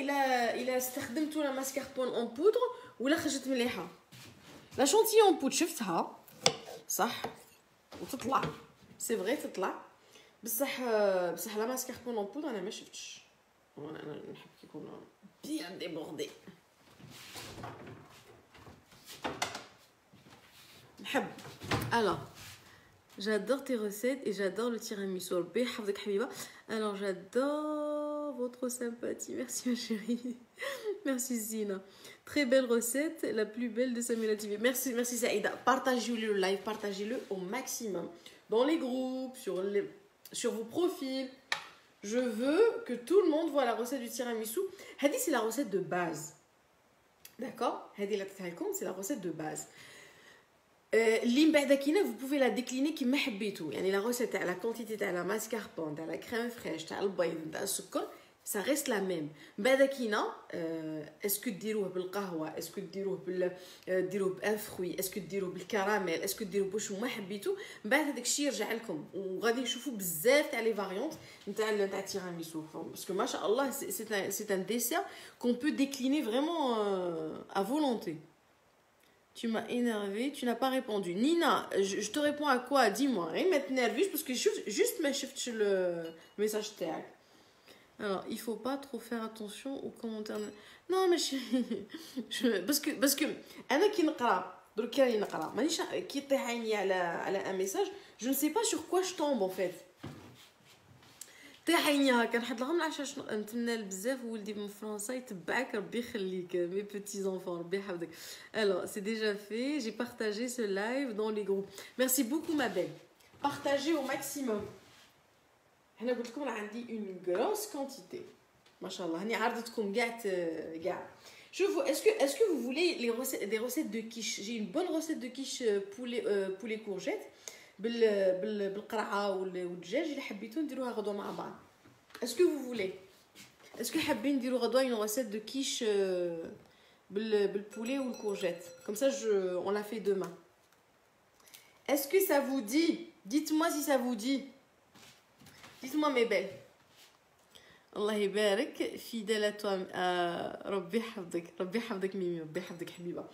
الى استخدمتوا لا ماسكاربون اون بودر ولا خرجت مليحه. لا شونتي اون بودر شفتها صح وتطلع سي فري تطلع، بصح لا ماسكاربون اون بودر انا ما شفتش. انا نحب يكون بيان ديبوردي، نحب. alors j'adore tes recettes et j'adore le tiramisu. ربي يحفظك حبيبه. alors j'adore votre sympathie. Merci ma chérie. Merci Zina. Très belle recette, la plus belle de Samira TV. Merci Saïda. Partagez le live, partagez-le au maximum. Dans les groupes, sur vos profils. Je veux que tout le monde voit la recette du tiramisu. Hadi c'est la recette de base. D'accord? Hadi la تتعلكم, c'est la recette de base. اللي من بعد كاينه vous pouvez la décliner كيما حبيتو. يعني لا recette تاع لا كونتيتي تاع لا ماسكاربون تاع لا كريم فريش تاع البيض تاع السكر ça reste la même. من بعد كاينه اسكو ديروه بالقهوه، اسكو ديروه بان فروي، اسكو ديروه بالكراميل، اسكو ديروه باش ما حبيتو. من بعد هذاك الشيء يرجع لكم، وغادي نشوفوا بزاف تاع لي فاريونت نتاع التيراميسو باسكو ما شاء الله c'est un dessert qu'on peut décliner vraiment à volonté. Tu m'as énervé, tu n'as pas répondu. Nina, je te réponds à quoi? Dis-moi. Et maintenant nerveuse parce que juste ma shift le message tag. Alors, il faut pas trop faire attention aux commentaires. Non, mais parce que انا كي نقرا درك راني نقرا مانيش كي طيح عيني على ان ميساج je ne sais pas sur quoi je tombe en fait. طيح عيني هكا نحط لهم العشاش. نتمنى بزاف ولدي من فرنسا يتبعك ربي يخليك مي بيتي انفون ربي يحفظك. alors c'est déjà fait, j'ai partagé ce live dans les groupes. Merci beaucoup ma belle. Partagez au maximum. هنا قلت لكم عندي une grosse quantité ما شاء الله. هني عرضتكم كاع. شوفوا est-ce que vous voulez des recettes de quiche. J'ai une bonne recette de quiche poulet courgette بالقرعه والدجاج. اللي حبيتو نديروها غدوه مع بعض. est-ce que vous voulez est-ce que حابين نديرو غدوه une recette de quiche بالبoulet ou le courgette comme ça on la fait demain. est-ce que ça vous dit? Dites-moi si ça vous dit. Dites-moi mes belles. الله يبارك fidèle à toi. ربي يحفظك ميمي، ربي يحفظك حبيبه.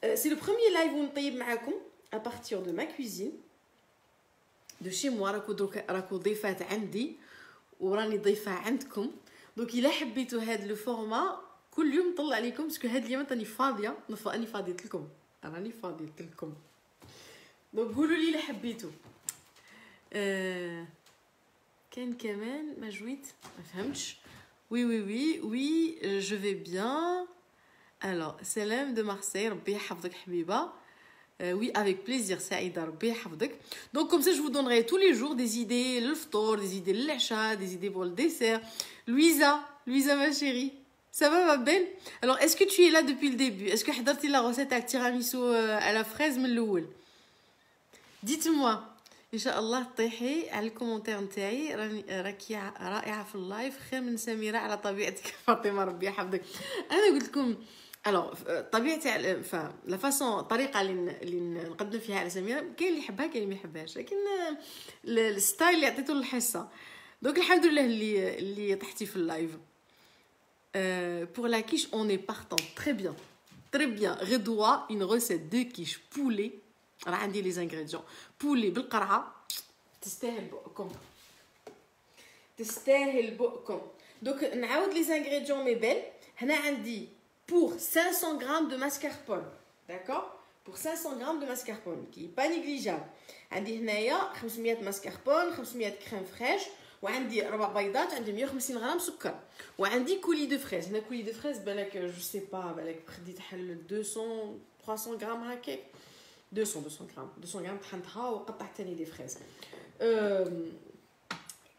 c'est le premier live où نطيب معاكم à partir de ma cuisine de chez moi. راكو ضيفات عندي وراني ضيفه عندكم. دونك الا حبيتوا هذا لو فورما كل يوم نطلع عليكم باسكو هاد اليوم راني فاضيه. راني فاضيه لكم. دونك قولوا لي الا حبيتوا. كان كمان ما جويت ما فهمتش. oui je vais bien. alors سلام de Marseille ربي يحفظك حبيبه. oui avec plaisir سعيده ربي يحفظك. donc comme ça je vous donnerai tous les jours des idées للفطور، des idées للعشاء، des idées pour le dessert. Louisa ma chérie, ça va ma belle? alors est-ce que tu es là depuis le début? est-ce que حضرتي la recette تاع tiramisu à la fraise من الاول؟ dites-moi ان شاء الله. طيحي على الكومنتير نتاعي راكي رائعه في اللايف، خير من سميره على طبيعتك فاطمه ربي يحفظك. انا قلت لكم الوغ طبيعتي لا فاصون الطريقه اللي نقدم فيها على سميره كاين اللي يحبها كاين اللي ما يحبهاش، لكن الستايل اللي عطيته للحصه. دونك الحمد لله اللي طحتي في اللايف. pour la quiche on est partant. très bien غدوه une recette de quiche poulet. راه عندي لي زانغريديون. بولي بالقرعه تستاهل بقكم. Donc نعاود les ingrédients mes belles. هنا عندي pour 500 grammes de mascarpone. D'accord? Pour 500 grammes de mascarpone qui est pas négligeable. عندي هنايا 500 mascarpone, 500 crème fraîche وعندي 4 بيضات عندي 150 غرام سكر وعندي كولي دو فريز. هنا كولي دو فريز بالك جو سي با بالك خديت حل 200 300 غرام هكاك 200 غرام طحنتها وقطعت ثاني دي فريز.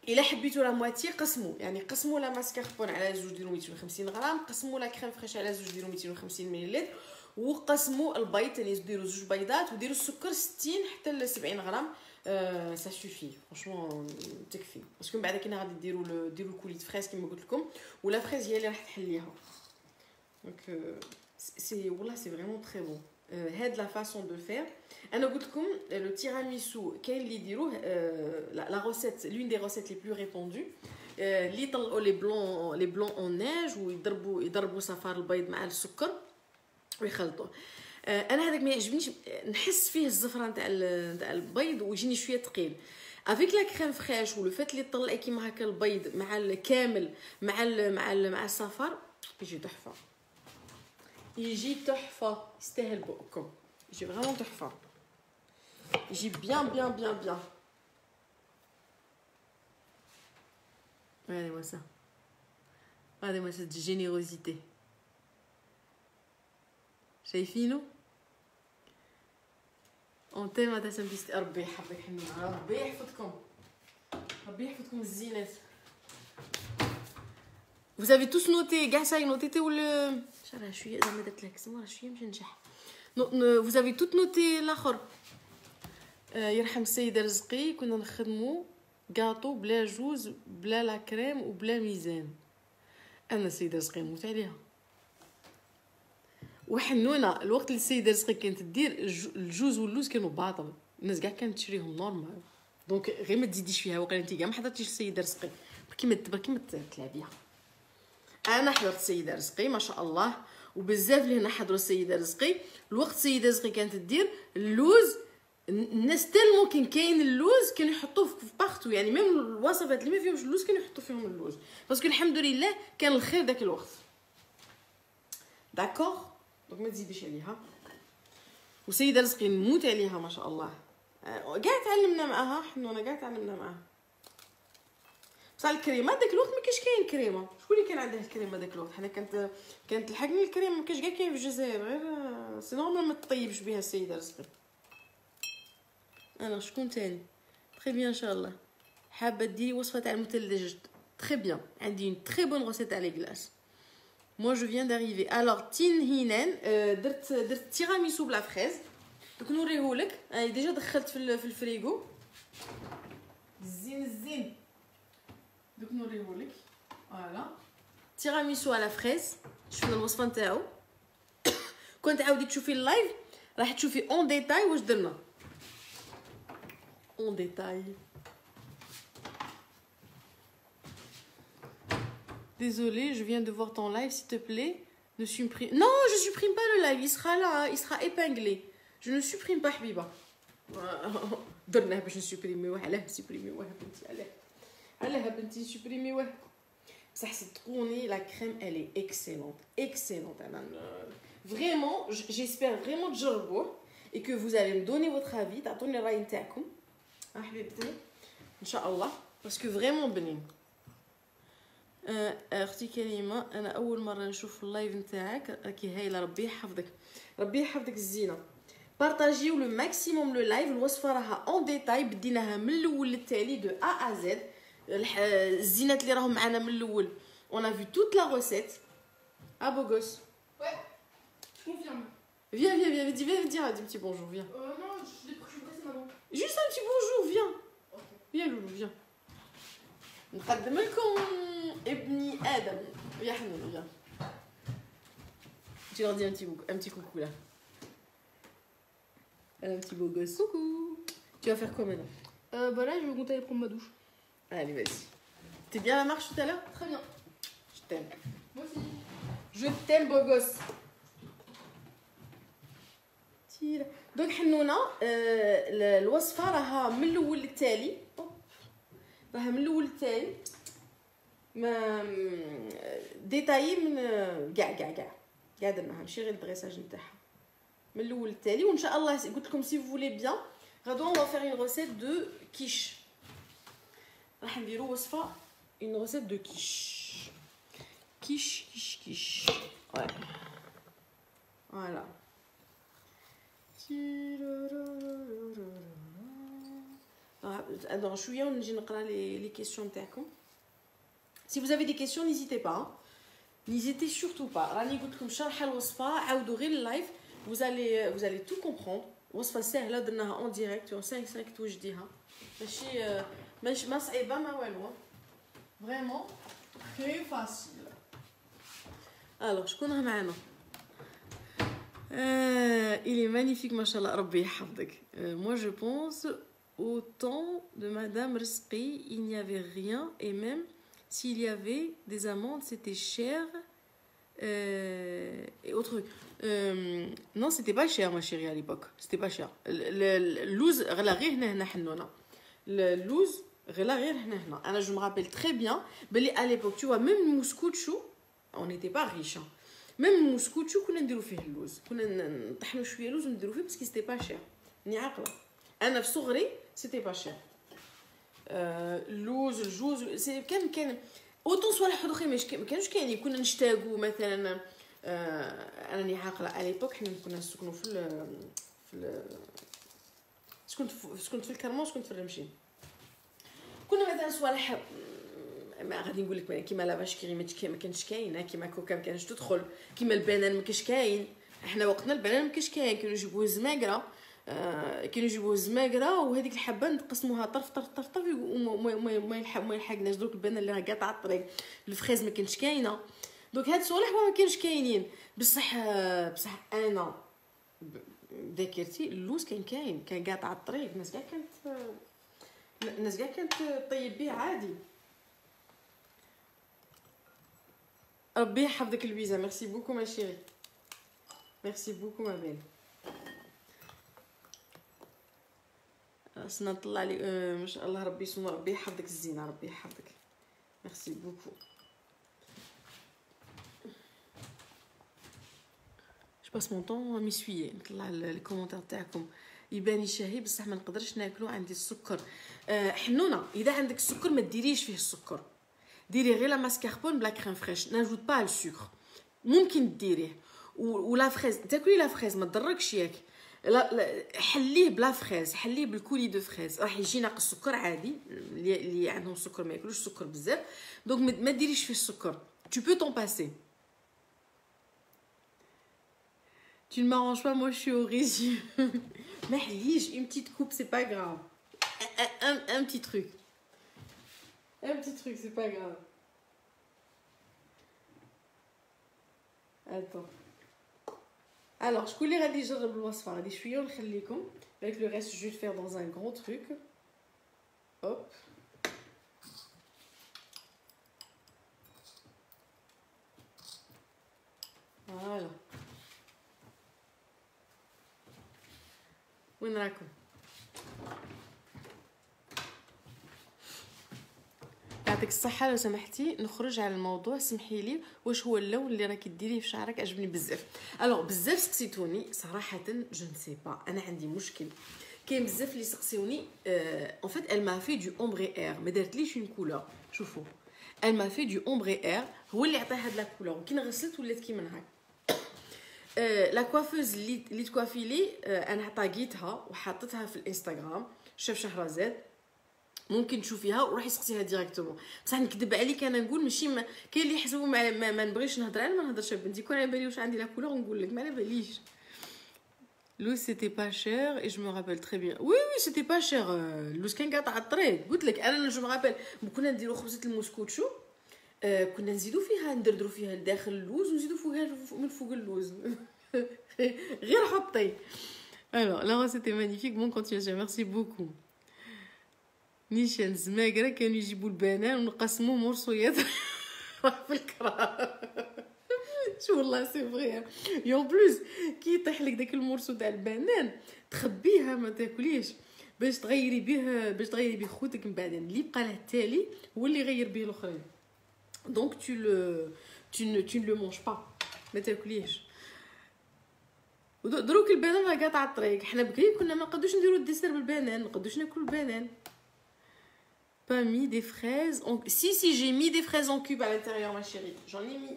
الا حبيتوا لا مواتي قسموا يعني قسموا لا ماسكاربون على زوج ديروا 250 غرام قسموا لا كريم فريش على زوج ديروا 250 ملل وقسموا البيض يعني ديروا زوج بيضات وديروا السكر 60 حتى ل 70 غرام سا سوفي فرانشمون تكفي باسكو من بعد كي غادي ديروا الكوليت فريز كما قلت لكم ولا فريز هي اللي راح تحليها دونك سي والله سي فريمون تري بون هاد لا فاسون دو فير. انا قلت لكم لو تيراميسو كاين اللي يديروه لا روسيت لون دي روسيت لي بلو ريبوندو اللي يطلعوا لي بلون اون نيج ويضربوا صفار البيض مع السكر ويخلطوه. انا هذاك ما يعجبنيش نحس فيه الزفره نتاع البيض ويجيني شويه ثقيل افيك لا كريم فريش ولو فات اللي طلعي كيما هكا البيض مع الكامل مع الصفار يجي تحفه يجي تحفه يستاهل بقكم يجي فريمون تحفه يجي بيان بيان بيان بيان. regardez-moi ça regardez-moi cette générosité شايفينه on t'aime à ta simplicité. ربي يحفظك حنون ربي يحفظكم ربي يحفظكم الزينات. vous avez tous noté كاع ساي نوتيتي ولا راه شويه زعما درت لك سمو راه شويه باش ننجح. vous avez tout noté الاخر. يرحم السيده رزقي كنا نخدموا كاطو بلا جوز بلا لا كريم وبلا ميزان. انا السيده رزقي نموت عليها وحنونه الوقت اللي السيده رزقي كانت دير الجوز واللوز كانوا باطل الناس كاع كانت تشريهم نورمال دونك غير ما تزيديش فيها وقيلا انت كاع ما حضرتيش السيده رزقي بركي ما تلعبيها. انا حضرت السيده رزقي ما شاء الله وبزاف اللي هنا حضروا السيده رزقي. الوقت السيده رزقي كانت دير اللوز الناس تالمو كاين اللوز كانوا يحطوه في بارتو يعني ميم الوصفات اللي ما فيهمش اللوز كانوا يحطوا فيهم اللوز باسكو الحمد لله كان الخير داك الوقت. داكور دونك ما تزيديش عليها. وسيده رزقي نموت عليها ما شاء الله كاع تعلمنا معاها حنونه كاع تعلمنا معاها. بصح الكريمه داك الوقت ما كاينش كاين كريمه. شكون اللي كان عنده الكريمه داك الوقت؟ حنا كانت الحقني الكريمه ما كاينش كاع كاين في الجزائر غير سي نورمال ما تطيبش بها السيده رزقي. انا شكون تاني تري بيان ان شاء الله حابه ديري وصفه تاع المثلج تري بيان عندي اون تري بون روسيت على كلاص. moi je viens d'arriver alors تين هينان درت تيراميسو بلا فريز دوك نوريهولك ديجا دخلت في الفريغو الزين دوك نوريهولك فوالا تيراميسو على فريز. شفنا الوصفه نتاعو كنت عاودي تشوفي اللايف راح تشوفي اون ديتاي واش درنا en détail. Désolée, je viens de voir ton live, s'il te plaît. Ne supprime. Non, je supprime pas le live, il sera là, il sera épinglé. Je ne supprime pas Habiba. درناه باش نسوبريميوه علاه سوبريميوه بنتي علاه بنتي سوبريميوه بصح صدقوني لا كريم elle est excellente انا vraiment j'espère vraiment تجربوه et que vous allez me donner votre avis تعطوني الراي نتاعكم حبيبتي ان شاء الله باسكو فريمون بنين. اختي كريمه انا اول مره نشوف اللايف نتاعك راكي هايله ربي يحفظك الزينه. بارطاجيو لو ماكسيموم لو لايف. الوصفه راها اون ديتاي بديناها من الاول للتالي دو ا ا زد. الزينات اللي راهم معنا من الاول on a vu toute la recette. Ah beau gosse. Ouais, je confirme. Viens dire un petit bonjour, viens. Non, je suis pressée maintenant. Juste un petit bonjour, viens. Ok. Viens Loulou, viens. نقدم لكم ابني آدم. يا حنون viens. Tu leur dis un petit coucou là. Un petit beau gosse. Coucou. Tu vas faire quoi maintenant? Bah là, je vais compter aller prendre ma douche. Allez, vas-y. T'es bien à la marche tout à l'heure? Très bien. Je t'aime. Moi aussi. Je t'aime beau gosse. دونك حنونه الوصفه راها من الاول للتالي ما ديتاي من كاع درناها ماشي غير الدريساج نتاعها من الاول للتالي. وان شاء الله قلت لكم سي فولي بيان غدوه اون فير اون ريسيت دو كيش. راح نديرو وصفه اون ريسيت دو كيش كيش كيش كيش. فوالا alors شويه ونجي نقرا لي كيسيون تاعكم. Si vous avez des questions, n'hésitez pas. N'hésitez surtout pas. راني قلت لكم شرح الوصفه عاودوا غير اللايف vous allez tout comprendre. وصفه سهله درناها اون ديريكت 5 توجديها ماشي ما صعيبه ما والو. فريمون très facile. alors شكون راه معنا؟ il est magnifique ما شاء الله ربي يحفظك. moi je pense au temps de madame Rizqi il n'y avait rien et même s'il y avait des amandes c'était cher et autre non c'était pas cher ma chérie à l'époque c'était pas cher. اللوز غلا غير هنا حنونه اللوز غلا غير هنا انا je me rappelle très bien بلي à l'époque tu vois même موسكوتشو on n'était pas riche même موسكوتشو كنا نديرو فيه اللوز كنا نطحنوا شويه لوز ونديرو فيه باسكو c'était pas cher. ني عاقله انا في صغري c'était pas cher. اللوز الجوز سي كان اوتون صوالح اخرين ما كانوش كاينين كنا نشتاقو مثلا. انا ني عاقله على ليبوك حنا كنا نسكنوا في سكنت في الكرمون سكنت في الرمشين. كنا مثلا صوالح ما غادي نقول لك كيما لافاش كيري ما كانش كاينه كيما كوكا ما كانش تدخل كيما البنان ما كانش كاين. احنا وقتنا البنان ما كانش كاين كانوا يجيبوه زماقره وهذيك الحبه نقسموها طرف طرف طرف طرف وما يلحقناش. دوك البنان اللي قاطعه على الطريق الفريز ما كانش كاينه. دوك هاد الصوالح ما كانش كاينين بصح انا ذاكرتي اللوز كان كاين كان قاطع على الطريق الناس كاع كانت طيب به عادي. ربي يحفظك لويزا. ميرسي بوكو ما شيري ميرسي بوكو ما بين. خاصنا نطلع لي ما شاء الله ربي يسمو ربي يحفظك الزينه ربي يحفظك. ميرسي بوكو. je passe mon temps à m'essuyer نطلع لي كومونتير تاعكم. يباني شهي بصح ما نقدرش ناكلو عندي السكر. حنونه اذا عندك السكر ما ديريش فيه السكر ديري غير لا ماسكاربون بلا كريم فريش ناجوت با السكر ممكن ديريه. ولا فريز تاكلي لا فريز ما تضركش ياك حليه بلا فريز حليه بالكولي دو فريز راح يجي ناقص السكر عادي. اللي عندهم السكر ما ياكلوش السكر بزاف دونك ما ديريش فيه السكر tu peux t'en passer. Tu ne m'arranges pas, moi je suis au régime. Mahlij, une petite coupe, c'est pas grave. Un petit truc. Un petit truc, c'est pas grave. Attends. Alors, je voulais aller déjà dans le wasfar. Je suis en train. Avec le reste, je vais le faire dans un gros truc. Hop. Voilà. وين راكم؟ يعطيك الصحه. لو سمحتي نخرج على الموضوع سمحي لي واش هو اللون اللي راكي ديريه في شعرك عجبني بزاف. الوغ بزاف سقسيتوني صراحه جو نسي با انا عندي مشكل كاين بزاف اللي سقسيوني ان فيت elle m'a fait du ombre air ما دارتليش اون كولور. شوفوا elle m'a fait du ombre air هو اللي عطاه هاد لا كولور كي نغسلت ولات كيما هكا. لا كوافوز اللي تكوافي لي انا طاقيتها وحطيتها في الانستغرام شاف شهرزاد ممكن تشوفيها وروحي سقسيها ديريكتومون. بصح نكذب عليك انا نقول ماشي كاين اللي يحسبوا ما نبغيش نهضر على ما نهضرش بنتي كون على بالي واش عندي لا كولور نقول لك ما على باليش. لوز سيتي با شير اي جو مو رابيل تري بيان. وي سيتي با شير. لوز كان قاطع على الطريق قلت لك انا جو مو رابيل كنا نديرو خبزه الموسكوتشو كنا نزيدو فيها ندردرو فيها لداخل اللوز ونزيدو فوقها من فوق اللوز غير حطي. alors là c'était magnifique. Bon continuation merci beaucoup. نيشان زماقره كانوا يجيبوا البنان ونقسموه مرصويات في الكرا. شو والله سي فري يون بلوس كي يطيح لك داك المرصو تاع البنان تخبيها ما تاكليش باش تغيري به خوتك من بعد اللي بقى له التالي هو اللي يغير به الاخرين. Donc tu ne le manges pas. ما تاكليهش. دروك البنان راه قاطع الطريق. حنا بكري كنا ما نقدوش نديرو الديسير بالبنان، ما نقدوش ناكلو البنان. Pas mis des fraises en... Si, j'ai mis des fraises en cube à l'intérieur, ma chérie. J'en ai mis.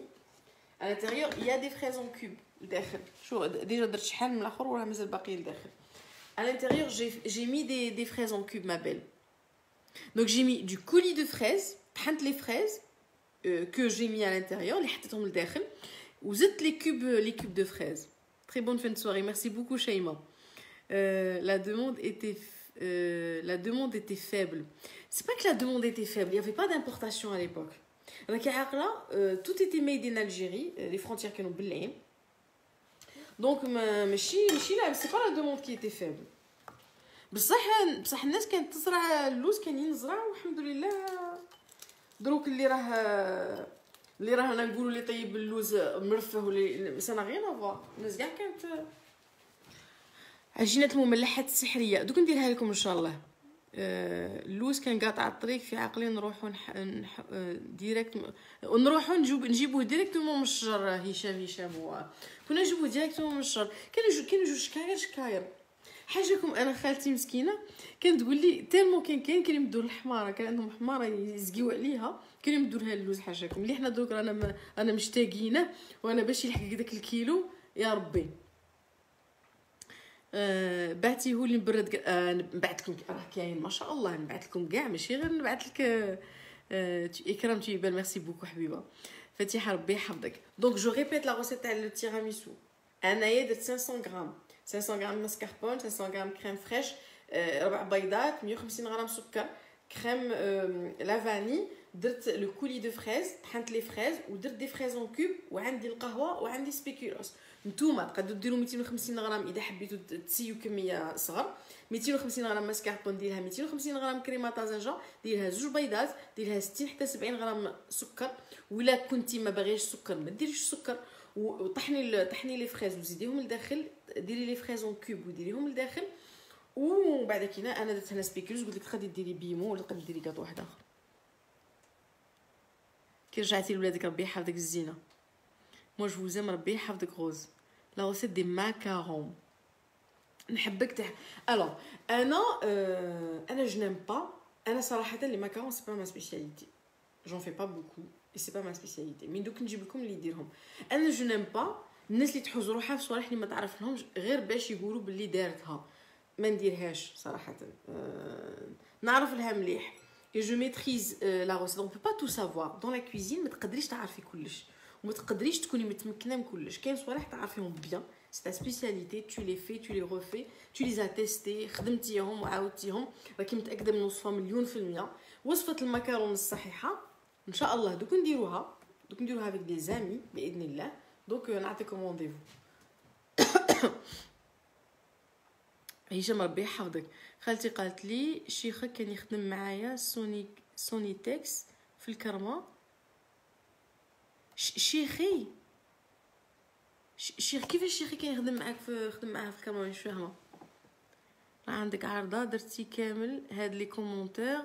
À l'intérieur, il y a des fraises en cube. Déjà, درت شحال من الاخر وراه مازال باقي لداخل. À l'intérieur, j'ai mis des fraises en cube, ma belle. Donc j'ai mis du coulis de fraises, طحنت les fraises que j'ai mis à l'intérieur, les حطيتهم لداخل وزدت les cubes de fraises. Très bonne fin de soirée. Merci beaucoup, Shaima. La demande était faible. C'est pas que la demande était faible, il n'y avait pas d'importation à l'époque. Tout était made in Algérie, les frontières qui nous blêent. Donc, c'est pas la demande qui était faible. بصح الناس كانت تزرع اللوز، كاينين نزرعوا والحمد لله. دروك اللي راهنا نقولوا لي طيب اللوز مرفه ولا سنا غير افوا. الناس كاع كانت عجينه المملحات السحريه. دوك نديرها لكم ان شاء الله. اللوز كان قاطع الطريق في عقلي نروحوا ديريكت ونروحوا نجيبوه ديريكتومون من الشجر. هشام كنا نجيبوه ديريكتومون من الشجر. كانوا جوج شكاير حاجاكم. انا خالتي مسكينه كانت تقول لي تيرمو كانوا يمدوا الحماره، كان عندهم حماره يزقيو عليها، كانوا يمدوا لها اللوز. حاجاكم اللي حنا دروك انا مشتاقينه، وانا باش يلحق داك الكيلو يا ربي. بعتيه لي نبرد. نبعث لكم راه كاين ما شاء الله، نبعث لكم كاع ماشي غير نبعث لك. اكرام تيبان ميرسي بوكو حبيبه فتيحه ربي يحفظك. دونك جو ريبيت لا روسيت تاع التيراميسو. انايا درت 500 غرام 500 غرام ماسكاربون، 500 غرام كريم فريش، 4 بيضات، 150 غرام سكر، كريم لافاني، درت لو كولي دو فريز، طحنت لي فريز ودرت دي فريز اون كوب، وعندي القهوه وعندي سبيكولوس. نتوما تقدروا ديروا 250 غرام اذا حبيتوا تسيو كميه صغر. 250 غرام ماسكاربون ديرها، 250 غرام كريمه طازجه ديرها، 2 بيضات ديرها، 60 حتى 70 غرام سكر. ولا كنتي ما باغيش سكر ما ديريش السكر. وطحني لي فريز وزيديهم لداخل، ديري لي فريز اون كوب وديريهم لداخل. وبعد كده انا درت هنا سبيكولوس. قلت لك غادي ديري بيمو ولا تقدري ديري كاطو واحد اخر. كي رجعتي لولادك ربي يحفظك الزينه. مو جو زيم ربي يحفظك غوز. لا روسيت دي ماكارون نحبك الو. انا جو نيم با. انا صراحه لي ماكارون سي با ما سبيسياليتي. جون في با بوكو اي سي با ما سبيسياليتي. مي دوك نجيب لكم اللي يديرهم. انا جو نيم با الناس اللي تحوز روحها في صوالح اللي ما تعرف لهمش غير باش يقولوا باللي دارتها. ما نديرهاش صراحه. نعرف لها مليح. et je maîtrise la recette. on peut pas tout savoir dans la cuisine. ما تقدريش تعرفي كلش وما تقدريش تكوني متمكنه من كلش. كاين صوالح تعرفيهم بيان، سي تا سبيسياليتي، tu les fais tu les refais tu les as testés، خدمتيهم وعاودتيهم، راكي متاكده من وصفه 100%. وصفه المكرونه الصحيحه ان شاء الله دوك نديروها avec des amis باذن الله. دونك نعطيكم رونديفو. هشام ربي يحفظك. خالتي قالت لي شيخه كان يخدم معايا سوني تكس في الكرمه. شيخي كيفاش شيخي كان يخدم معاك خدم معاها في الكرمه؟ مش فاهمه. راه عندك عارضه درتي كامل هاد لي كومونتير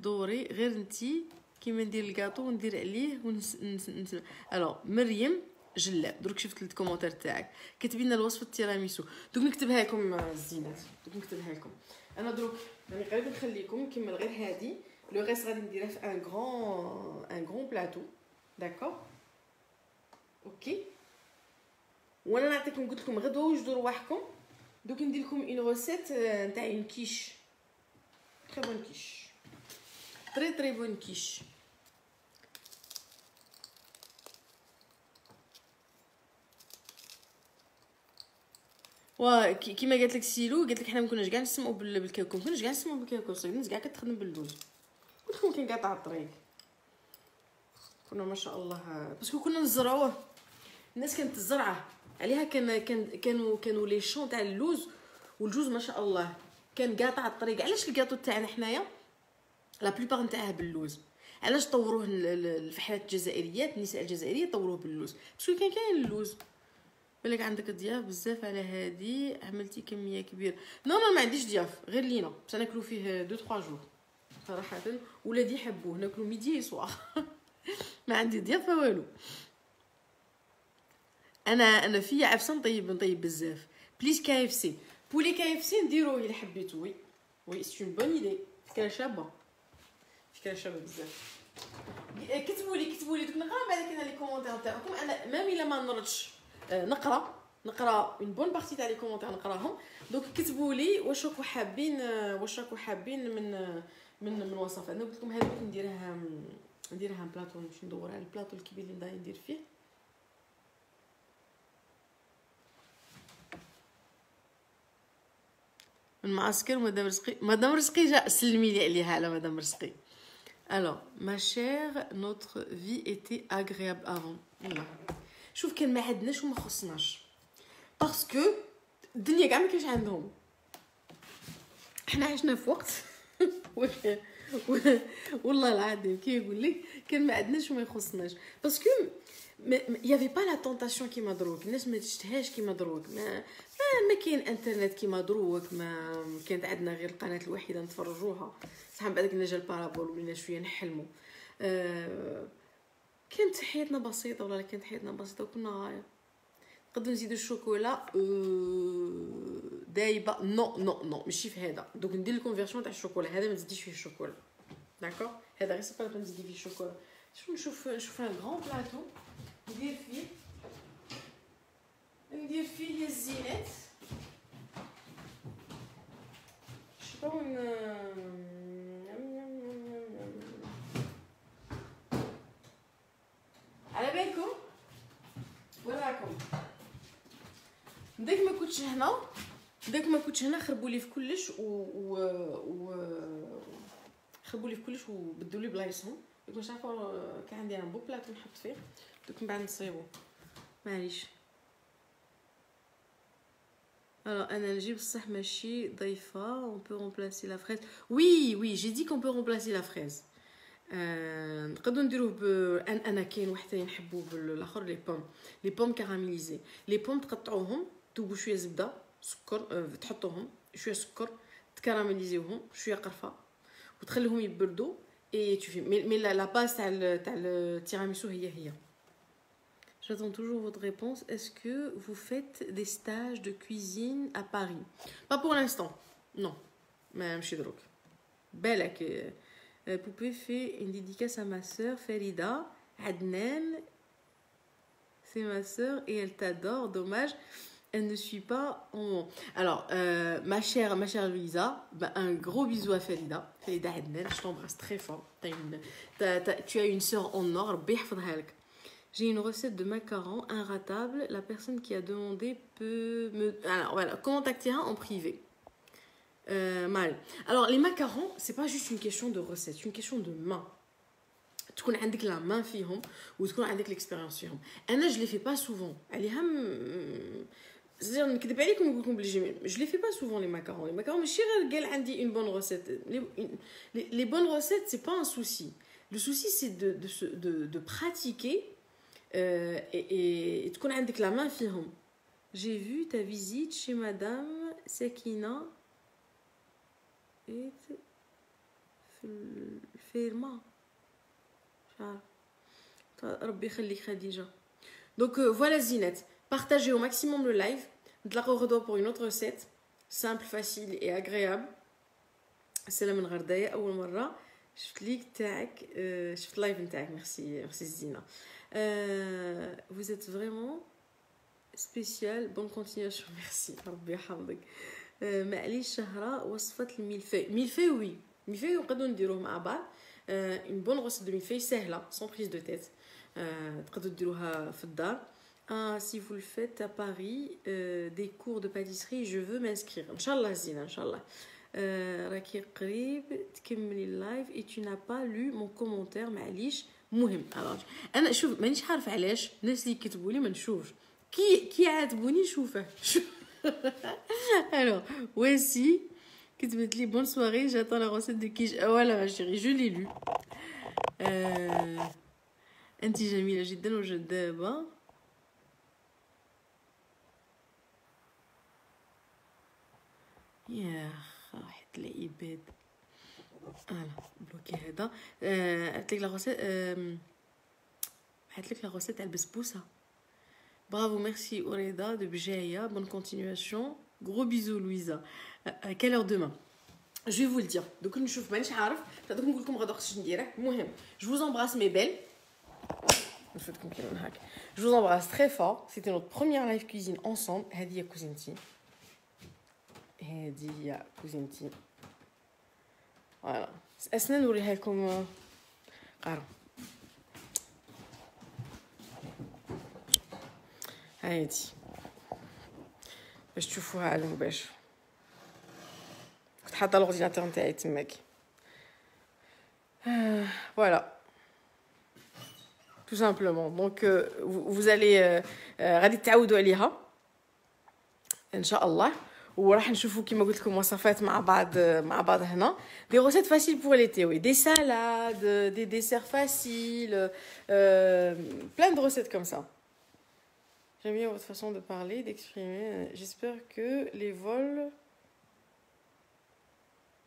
دوري غير انتي كيما ندير الكاطو وندير عليه الو. مريم جلاب دروك شفت الكومونتير تاعك كتبي لنا الوصفه التيراميسو. دوك نكتبها لكم الزينات. دوك نكتبها لكم. انا دروك راني قريب نخليكم نكمل غير هادي. لو ريست غادي نديرها في ان غران بلاطو. داكور اوكي. وانا نعطيكم قلت لكم غدوه وجدوا رواحكم. دوك ندير لكم اون روسيت نتاع اون كيش تري بون كيش تري بون كيش. كيما قالت لك سيلو، قالت لك حنا ما كناش كاع نسمعوا بالكاكو، ما كناش كاع نسمعوا بالكاكو. الناس كاع كتخدم باللوز. قلت لكم كان قاطع الطريق. كنا ما شاء الله باسكو كنا نزرعوه. الناس كانت تزرعه عليها. كانوا لي شون تاع اللوز والجوز ما شاء الله كان قاطع الطريق. علاش الكاطو تاعنا حنايا لا بليبار نتاعها باللوز؟ علاش طوروه الفحلات الجزائريات النساء الجزائريه طوروه باللوز؟ باسكو كاين اللوز. بالك عندك ضياف بزاف على هادي عملتي كميه كبيره. نو ما عنديش ضياف غير لينا باش ناكلو فيه 2-3 جور صراحه. ولادي يحبوه ناكلو ميدي سوار. ما عندي ضيافه والو. انا في عفسه نطيب بزاف. بليز كي اف سي، بولي كي اف سي نديروه الا حبيتو. وي سي اون بون ايدي، فكره شابه، فكره شابه بزاف. كتبوا لي دوك نقرا بعد كاين لي كومونتير تاعكم. انا ميم الا ما نردش نقرا اون بون بارتي تاع لي كومونتير نقراهم. دونك كتبوا لي واش راكم حابين من وصفات. انا قلت لكم هذوك نديرها بلاطو، نمشي ندور على البلاطو الكبير اللي نبغي ندير فيه. من معسكر مدام رزقي جا سلمي لي عليها على مدام رزقي. Alors, ma chère, notre vie était agréable avant. Voilà. شوف كان ما عندناش وما خصناش باسكو الدنيا كاع ما كاينش عندهم. احنا عشنا في وقت والله العظيم كي يقول لك كان ما عندناش وما يخصناش باسكو يافي با لا طونطاسيون كيما دروك. الناس ما تشتهاش كيما دروك. ما كاين انترنت كيما دروك. ما كانت عندنا غير القناه الوحيده نتفرجوها. صح بعدك كنا جا البارابول ولينا شويه نحلموا. كانت حياتنا بسيطه والله كانت حياتنا بسيطه وكنا غايه. نقدروا نزيدوا الشوكولا دايبه نو ماشي في هذا. دوك ندير لكم فيرسيون تاع الشوكولا. هذا ما تزيديش فيه الشوكولا داكور. هذا غير سبا نزيدي فيه الشوكولا. نشوف ان غران بلاطو ندير فيه الزينات. شلون على بالكم وراكم داك ما كنتش هنا خربوا لي في كلش خربوا لي في كلش وبدلوا لي بلايصهم. كنت عارفه كان عندي ان بو بلاطو نحط فيه. دوك من بعد نصيبو معليش. Alors, Anna, j'ai dit ضيفة, on peut remplacer la fraise. Oui, j'ai dit qu'on peut remplacer la fraise. نقدروا نديروه انا كاين واحد ثاني نحبوه بالاخر لي بوم كاراميليزي. لي بوم تقطعوهم تذوبوا شويه زبده سكر تحطوهم شويه سكر تكاراميليزيوهم شويه قرفه وتخليهم يبردوا اي tu fais mais la base تاع التيراميسو هي. J'attends toujours votre réponse. Est-ce que vous faites des stages de cuisine à Paris? Pas pour l'instant. Non. Mais je suis drôle. Belle. Poupée fait une dédicace à ma sœur Farida. Adnan. C'est ma sœur et elle t'adore. Dommage, elle ne suit pas en... Alors, ma chère Louisa, un gros bisou à Farida. Farida Adnan, je t'embrasse très fort. Tu as une sœur en or. بيحفظها لك. J'ai une recette de macarons inratable. La personne qui a demandé peut me... Alors voilà, contactera en privé. Mal. Alors les macarons, c'est pas juste une question de recette, c'est une question de main. تكون عندك la main فيهم وتكون عندك l'expérience فيهم. أنا je les fais pas souvent. عليها c'est-à-dire نكذب عليكم نقول لكم بلي je les fais pas souvent les macarons. Les macarons ماشي غير قال عندي une bonne recette. Les bonnes recettes c'est pas un souci. Le souci c'est de pratiquer. Et تكون عندك la main فيهم. J'ai vu ta visite chez Madame Sakina et في الفيرما. ربي يخليك خديجة. Donc voilà Zinette, partagez au maximum le live. نتلاقاو غدوة pour une autre recette simple, facile et agréable. السلام من غرداية. أول مرة شفت ليك تاعك شفت لايف نتاعك. ميرسي زينة. Vous êtes vraiment spécial. Bonne continuation. Merci. ربي يحفظك. معليش شهرة وصفة الميلفي وي ميلفي نقدروا نديروه مع بعض. une bonne recette de ميلفي سهلة sans prise de tête. تقدروا ديروها في الدار. Si vous le faites à Paris des cours de pâtisserie je veux m'inscrire. إن شاء الله زينة إن شاء الله. راكي قريب تكملي اللايف et tu n'as pas lu mon commentaire معليش مهم. انا شوف مانيش عارفه علاش الناس اللي كتبوا لي ما نشوفش كي عاتبوني نشوفه. alors voici كتبت لي bonne soirée j'attends la recette de quiche. voilà ma chérie je l'ai lu. انت جميله جدا وجذابه. يا واحد العباد. بلوكي هذا. قلت لك لا غسيل بعث لك لا غوسيت تاع البسبوسه. برافو ميرسي اوريدا de بجايه. bonne continuation. gros bisous Louisa. À quelle heure demain? Je vais vous le dire. دوك نشوف مانيش عارف دوك نقول لكم غدا خصني نديره. المهم je vous embrasse mes belles. نفوتكم كيما هكا. Je vous embrasse très fort. C'était notre première live cuisine ensemble. هذه هي كوزينتي. هذه هي كوزينتي. فوالا. أسنان نوريها لكم قارو. هايدي. باش تشوفوها على المباشر. كنت حاطه لورديناتور نتاعي تماك. Voilà. Tout simplement. Donc vous allez غادي تعودوا عليها ان شاء الله. وراح نشوفوا كيما قلت لكم وصفات مع بعض هنا. Des recettes faciles pour l'été, oui. Des salades, des desserts faciles, plein de recettes comme ça. J'aime bien votre façon de parler, d'exprimer. J'espère que les vols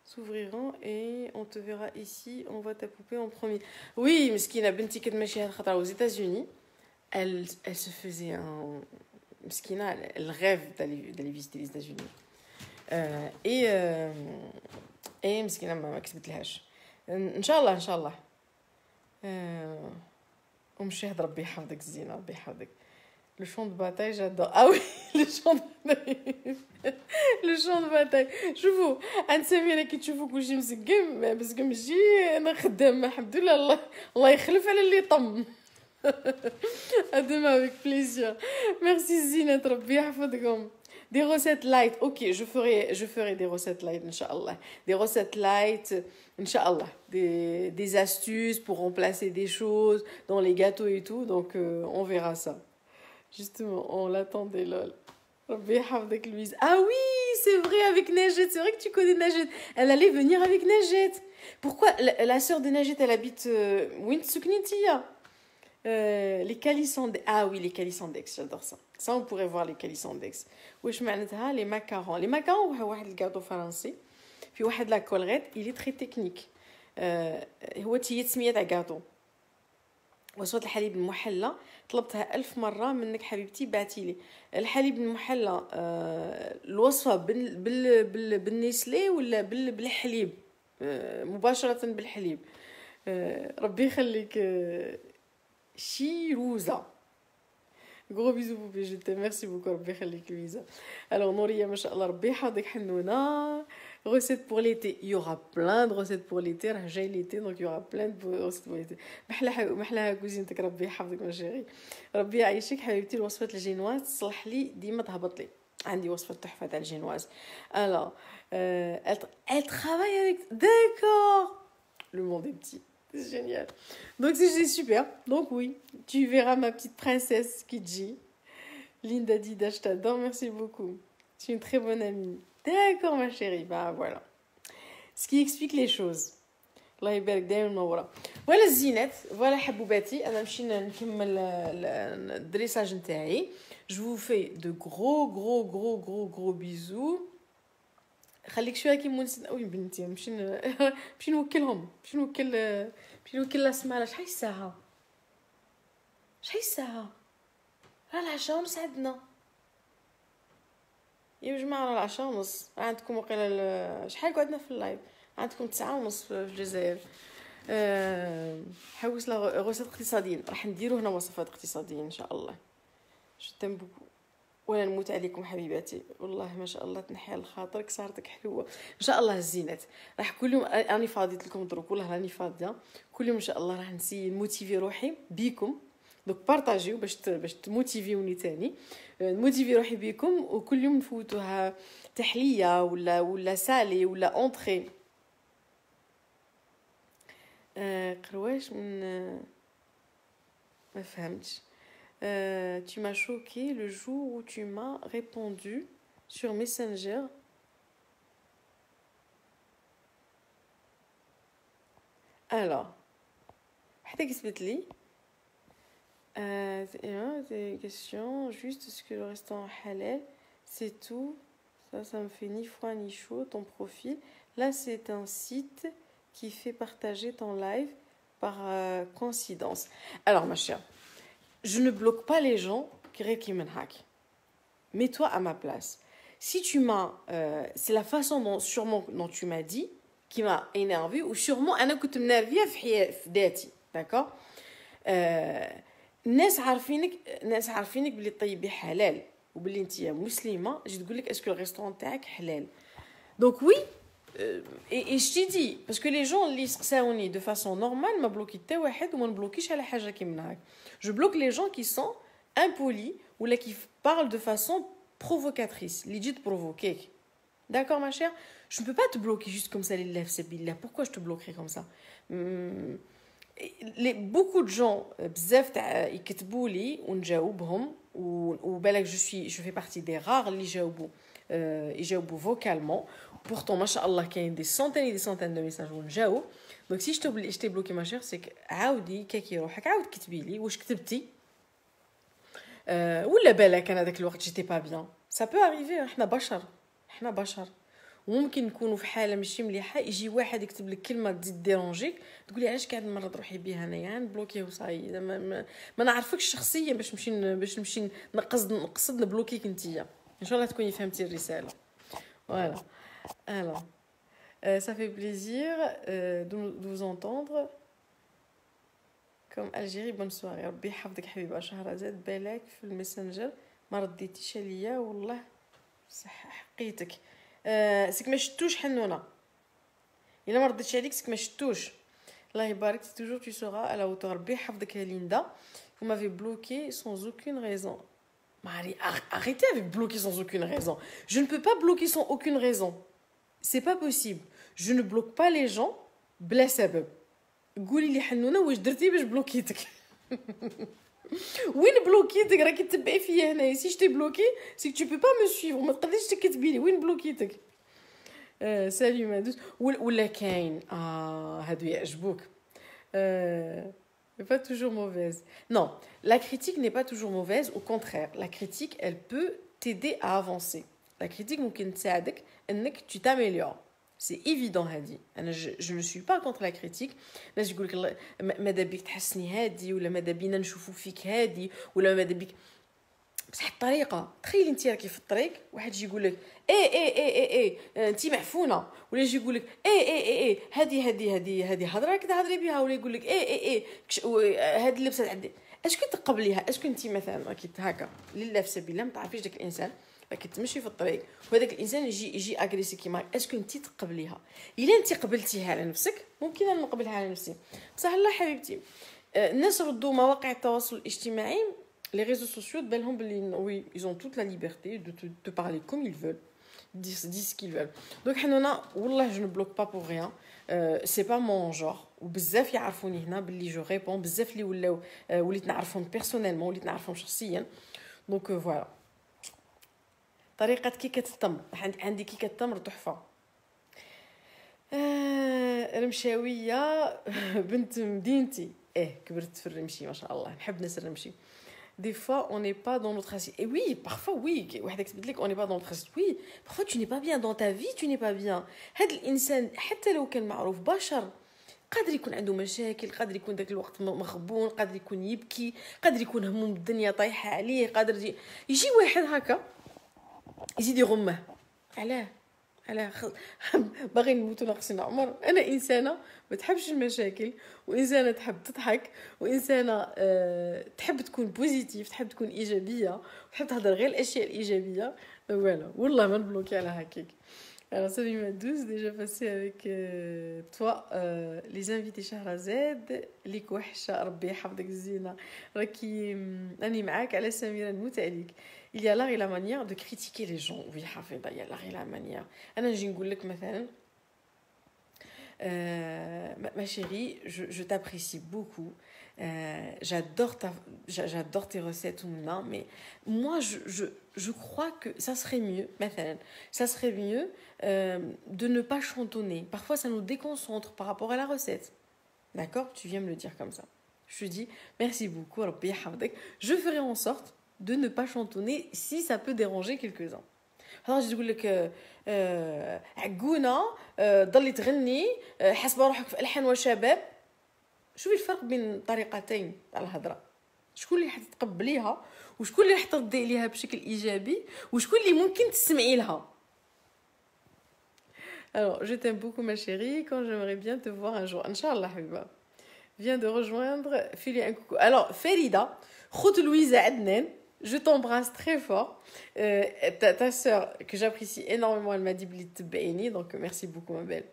s'ouvriront et on te verra ici. On voit ta poupée en premier. Oui, Mskina Benti Kedmachi Khatra aux États-Unis. Elle se faisait un. Mskina, elle rêve d'aller visiter les États-Unis. Et Mskina ما كسبت لهاش. إن شاء الله إن شاء الله. ومشاهد ربي يحفظك زينة ربي يحفظك. Le champ de bataille, j'adore. Ah oui, le champ de bataille. Le champ de bataille. شوفوا أنا سميرة كي تشوفوا كلشي مسقم بس كنمشي أنا خدامة الحمد لله الله يخلف على اللي طم. À demain avec plaisir. Merci Zina, ربي يحفظكم. Des recettes light. Ok, je ferai des recettes light, Inch'Allah. Des recettes light, Inch'Allah. Des astuces pour remplacer des choses dans les gâteaux et tout. Donc, on verra ça. Justement, on l'attendait, lol. Avec Louise. Ah oui, c'est vrai, avec Najet. C'est vrai que tu connais Najet. Elle allait venir avec Najet. Pourquoi la sœur de Najet, elle habite Wintsuknitia. Les calissandex. Ah oui, les calissandex, j'adore ça. Ça, on pourrait voir les calissandex. Wesh معناتها les macarons. Les macarons, واحد الكاطو فرنسي. في واحد لا كولغيت, il est très technique. هو هي تسمية تاع كاطو. وصفة الحليب المحلى طلبتها 1000 مرة منك حبيبتي بعتيلي. الحليب المحلى الوصفة بالنسلي ولا بالحليب مباشرة بالحليب. ربي يخليك Chirouza. Gros bisous poupée, je t'aime. Merci beaucoup. ربي يخليك Louisa. Alors Nouria, machallah, ربي يحفظك حنونة. Recettes pour l'été. Il y aura plein de recettes pour l'été. راه جاي l'été, donc il y aura plein de recettes pour l'été. محلاها كوزينتك ربي يحفظك ما شيري. ربي يعيشك حبيبتي. الوصفات الجينواز تصلح لي ديما تهبط لي. عندي وصفة تحفة تاع الجينواز. Alors, elle travaille avec. D'accord. Le monde est petit. C'est génial. Donc c'est super. Donc oui, tu verras ma petite princesse Kidji. Linda Dida, je t'adore. Merci beaucoup. Tu es une très bonne amie. D'accord ma chérie. Bah voilà. Ce qui explique les choses. الله يبارك دايما منوره. Voilà الزينات. Voilà حبوباتي. أنا مشينا نكمل الدريساج نتاعي. Je vous fais de gros bisous. خليك شويه كي مونس. وي بنتي نمشي نوكلهم. باش نوكل السماله. شحال الساعه راه العشاء ونص عندنا يا جماعه. راه العشاء ونص. عندكم وقيلا شحال قعدنا في اللايف؟ عندكم 9:30 في الجزائر. حوس لا غوسات اقتصاديين. راح نديرو هنا وصفات اقتصاديه ان شاء الله. شتم بوكو ولا نموت عليكم حبيباتي. والله ما شاء الله تنحي على خاطرك صارتك حلوه ان شاء الله. الزينات راح كل يوم راني فاضيت لكم دروك. والله راني فاضيه كل يوم ان شاء الله. راح نسي نموتيفي روحي بيكم. دوك بارطاجيو باش تموتيفيوني تاني. نموتيفي روحي بيكم. وكل يوم نفوتوها تحليه ولا سالي ولا اونطري. قرواش من ما فهمتش. Tu m'as choqué le jour où tu m'as répondu sur Messenger. Alors, حتى كتبت لي des questions juste ce que le restaurant halal c'est tout. Ça me fait ni froid ni chaud ton profil. Là c'est un site qui fait partager ton live par coïncidence. Alors ma chère, je ne bloque pas les gens qui m'enhack. Mets-toi à ma place. Si tu m'as... c'est la façon dont tu m'as dit qui m'a énervé, ou sûrement أنا كنت منرفية في ذاتي. D'accord. الناس عارفينك بلي طيبي حلال وبلي انت مسلمه. جي تقول لك اسكو الريستورون تاعك حلال. Donc oui, et je t'ai dit parce que les gens اللي سقساوني de façon normale ما بلوكي حتى واحد وما نبلوكيش على حاجه كيما هكا. Je bloque les gens qui sont impolis ou là qui parlent de façon provocatrice, اللي تجي provoquer. D'accord ma chère, je ne peux pas te bloquer juste comme ça لله في سبيل الله. Pourquoi je te bloquerai comme ça? Beaucoup de gens بزاف تاع يكتبوا لي ونجاوبهم وبالك je fais partie des rares اللي يجاوبوا vocalement. Pourtant ما شاء الله كاين des centaines et des centaines de messages ونجاوب. Donc si je t'ai bloqué ma chère, c'est que عاودي كاكي روحك عاود كتبي لي واش كتبتي ولا بالك انا داك الوقت j'étais pas bien. Ça peut arriver, احنا بشر وممكن نكونوا في حاله ماشي مليحه يجي واحد يكتب لك كلمه تزيد ديرونجيك تقولي علاش قاعد مره تروحي بها انايا نبلوكيه وصاي ما نعرفكش شخصيا باش نمشي نقصد نبلوكيك نتيا. ان شاء الله تكوني فهمتي الرساله. Voilà. Alors ça fait plaisir de vous entendre. Comme Algérie, bonne soirée. ربي يحفظك حبيبه شهرزاد. بالك في الماسنجر ما رديتيش عليا والله صح حقيتك. سيك ما شتوش حنونه الا ما رديتش عليك سيك ما شتوش. الله يبارك toujours tu seras à la hauteur. ربي يحفظك يا ليندا. Vous m'avez bloqué sans aucune raison. Marie, arrêtez avec bloquer sans aucune raison. Je ne peux pas bloquer sans aucune raison. C'est pas possible. Je ne bloque pas les gens بلا سبب. قولي لي حنونه واش درتي باش بلوكيتك. وين بلوكيتك راكي تتبعي فيا هنايا. سي جتي بلوكي سي que tu peux pas me suivre. ما تقدريش تكتبي لي وين بلوكيتك. سالي مادوس ولا كاين هادو يعجبوك. Pas toujours mauvaise. Non, la critique n'est pas toujours mauvaise. Au contraire, la critique, elle peut t'aider à avancer. La critique ممكن تساعدك انك tu t'améliores. C'est évident هادي. انا je ne suis pas contre la critique. الناس يقول لك ماذا بيك تحسني هادي ولا ماذا بينا نشوفوا فيك هادي ولا ماذا بيك. بصح الطريقه تخيلي انت راكي في الطريق واحد يجي يقول لك اي انت معفونه ولا يجي يقول لك اي هذه هضره راك تهضري بها ولا يقول لك اي هذه اللبسه عندي. اسكو تقبليها؟ اسكو انت مثلا راكي هكا لله في سبيل الله ما تعرفيش داك الانسان راكي تمشي في الطريق وهذاك الانسان يجي اغريسي كيما اسكو انت تقبليها؟ الا انت قبلتيها على نفسك ممكن انا نقبلها على نفسي. بصح لا حبيبتي الناس ردوا مواقع التواصل الاجتماعي les réseaux sociaux oui ils ont toute la liberté de te parler comme ils veulent disent ce qu'ils veulent. Donc حنونا والله je ne bloque pas pour rien. C'est pas mon genre وبزاف يعرفوني هنا باللي جو ريبون بزاف اللي ولاو وليت نعرفهم بيرسونيلمون وليت نعرفهم شخصيا. دونك فوالا طريقه كيكه التمر عندي كيكه التمر تحفه. رمشاويه بنت مدينتي كبرت في الرمشي ما شاء الله نحب ناس الرمشي. Des fois, on n'est pas dans notre assiette. Et oui, parfois, oui. On n'est pas dans notre assiette. Oui, parfois, tu n'es pas bien. Dans ta vie, tu n'es pas bien. هذا الإنسان حتى لو كان معروف بشر قادر يكون عنده مشاكل قادر يكون ذاك الوقت مغبون قادر يكون يبكي قادر يكون هموم الدنيا طايحة عليه قادر يجي واحد هكا يزيد يغمه علاه باغي نموت ناقصين عمر. انا انسانه ما تحبش المشاكل وانسانه تحب تضحك وانسانه تحب تكون بوزيتيف تحب تكون ايجابيه وتحب تهضر غير الاشياء الايجابيه. فوالا والله ما نبلوكي على هكاك. Alors salut ma douce, déjà passé avec toi les invités شهرزاد ليك وحشه ربي يحفظك الزينه راكي راني معاك على سميره نموت عليك. Il y a l'art et la manière de critiquer les gens. Oui, حافظة, il y a l'art et la manière. أنا نجي نقول لك مثلا ma chérie, je t'apprécie beaucoup. J'adore tes recettes, mais moi, je crois que ça serait mieux, مثلا, ça serait mieux de ne pas chantonner. Parfois, ça nous déconcentre par rapport à la recette. D'accord? Tu viens me le dire comme ça. Je te dis, merci beaucoup. ربي يحفظك. Je ferai en sorte de ne pas chantonner si ça peut déranger quelques-uns. Alors je تقول لك عقونه ضلي تغني حسب روحك في الحان وشباب. شوفي الفرق بين طريقتين تاع الهضره. شكون اللي حتتقبليها وشكون اللي حتردي عليها بشكل ايجابي وشكون اللي ممكن تسمعي لها. Alors, je t'aime beaucoup ma chérie, quand j'aimerais bien te voir un jour. Inch'Allah, Habiba. Viens de rejoindre, file un coucou. Alors, Ferida, Khout Louisa Adnan, je t'embrasse très fort. Ta sœur, que j'apprécie énormément, elle m'a dit Bli Tbaini, donc merci beaucoup ma belle.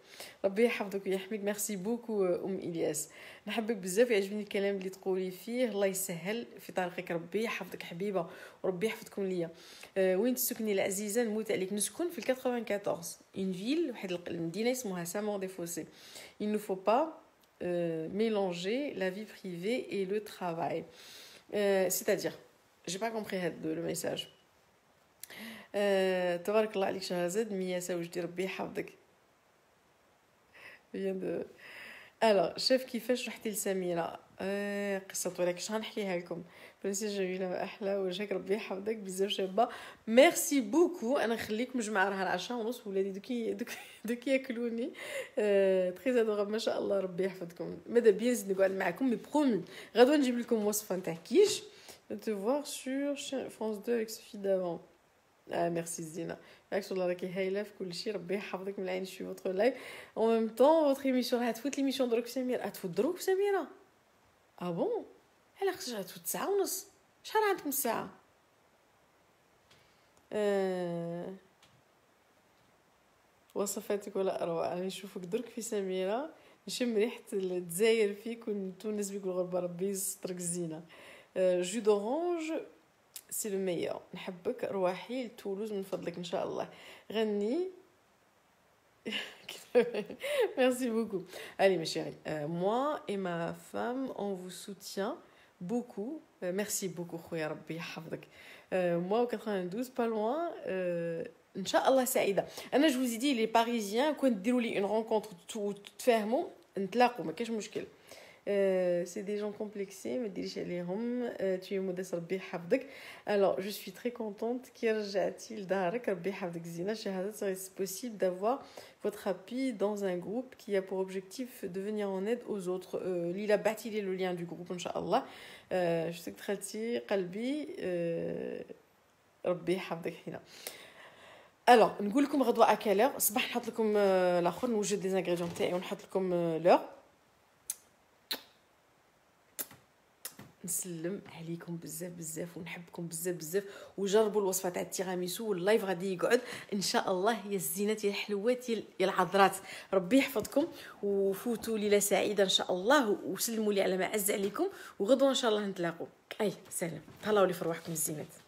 Rabbi يحفظك ويحميك, merci beaucoup إلياس. نحبك بزاف, يعجبني الكلام اللي تقولي فيه, الله يسهل في طريقك, ربي يحفظك حبيبة وربي يحفظكم ليا. وين تسكني العزيزة نموت عليك. نسكن في 94, une ville, واحد المدينة اسمها Saint-Maur-des-Fossés. Il ne faut pas mélanger la vie privée et le travail. C'est-à-dire, j'ai pas compris le message. تبارك الله عليك شهرزاد, ميا سوجدي ربي يحفظك. Alors, شاف كيفاش رحتي لسميرة. قصة طويلة كش غنحكيها لكم. بنسي جميلة أحلى وجهك ربي يحفظك بزاف شابة. ميرسي بوكو. أنا نخليكم جمعة راها 10:30 ولادي دوكي ياكلوني. تري ادوراب ما شاء الله ربي يحفظكم. ماذا بيان نزيد نقعد معكم مي برومي غدوة نجيب لكم وصفة نتاع كيش. te voir sur France 2 avec Sophie d'avant. Merci Zina. Sur la راكي هايله في كل شيء, ربي يحفظك من العين. شوفي votre live en même temps votre émission راح تفوت l'émission دروك سميرة. تفوت دروك سميرة. بون على خاطر راح تفوت 1:30. شحال عندكم الساعه؟ وصفاتك ولا اروع. انا نشوفك درك في سميرة, نشم ريحه الجزائر فيك ونتونس بك بالغربه. ربي يسترك الزينه. جو دورانج سي لو ميور. نحبك, روحي لتولوز من فضلك ان شاء الله. غني. Merci beaucoup. Allez mes chéris, moi et ma femme on vous soutient beaucoup. Merci beaucoup خويا ربي يحفظك. moi au 92 pas loin. ان شاء الله سعيده. انا جو vous ai dit les parisiens كون ديروا لي une rencontre وتفاهموا نتلاقوا ما كاينش مشكل. c'est des gens complexés ما ديريش عليهم. tu es modeste ربي يحفظك. alors je suis très contente كي رجعتي لدارك ربي يحفظك زينه. شهادة c'est possible d'avoir votre appui dans un groupe qui a pour objectif de venir en aide aux autres. Lila بعتي لي le lien du groupe ان شاء الله. je sais que دخلتي قلبي. ربي يحفظك حنا. alors نقول لكم غدوه اكالير صباح نحط لكم الاخر نوجد لي زانغريديون تاعي ونحط لكم لور. نسلم عليكم بزاف بزاف ونحبكم بزاف بزاف. وجربوا الوصفه تاع التيراميسو واللايف غادي يقعد ان شاء الله. يا الزينات يا الحلوات يا العذرات, ربي يحفظكم وفوتوا ليله سعيده ان شاء الله. وسلموا لي على ما عز عليكم وغدوه ان شاء الله نتلاقوا. سلام. تهلاو لي في رواحكم الزينات.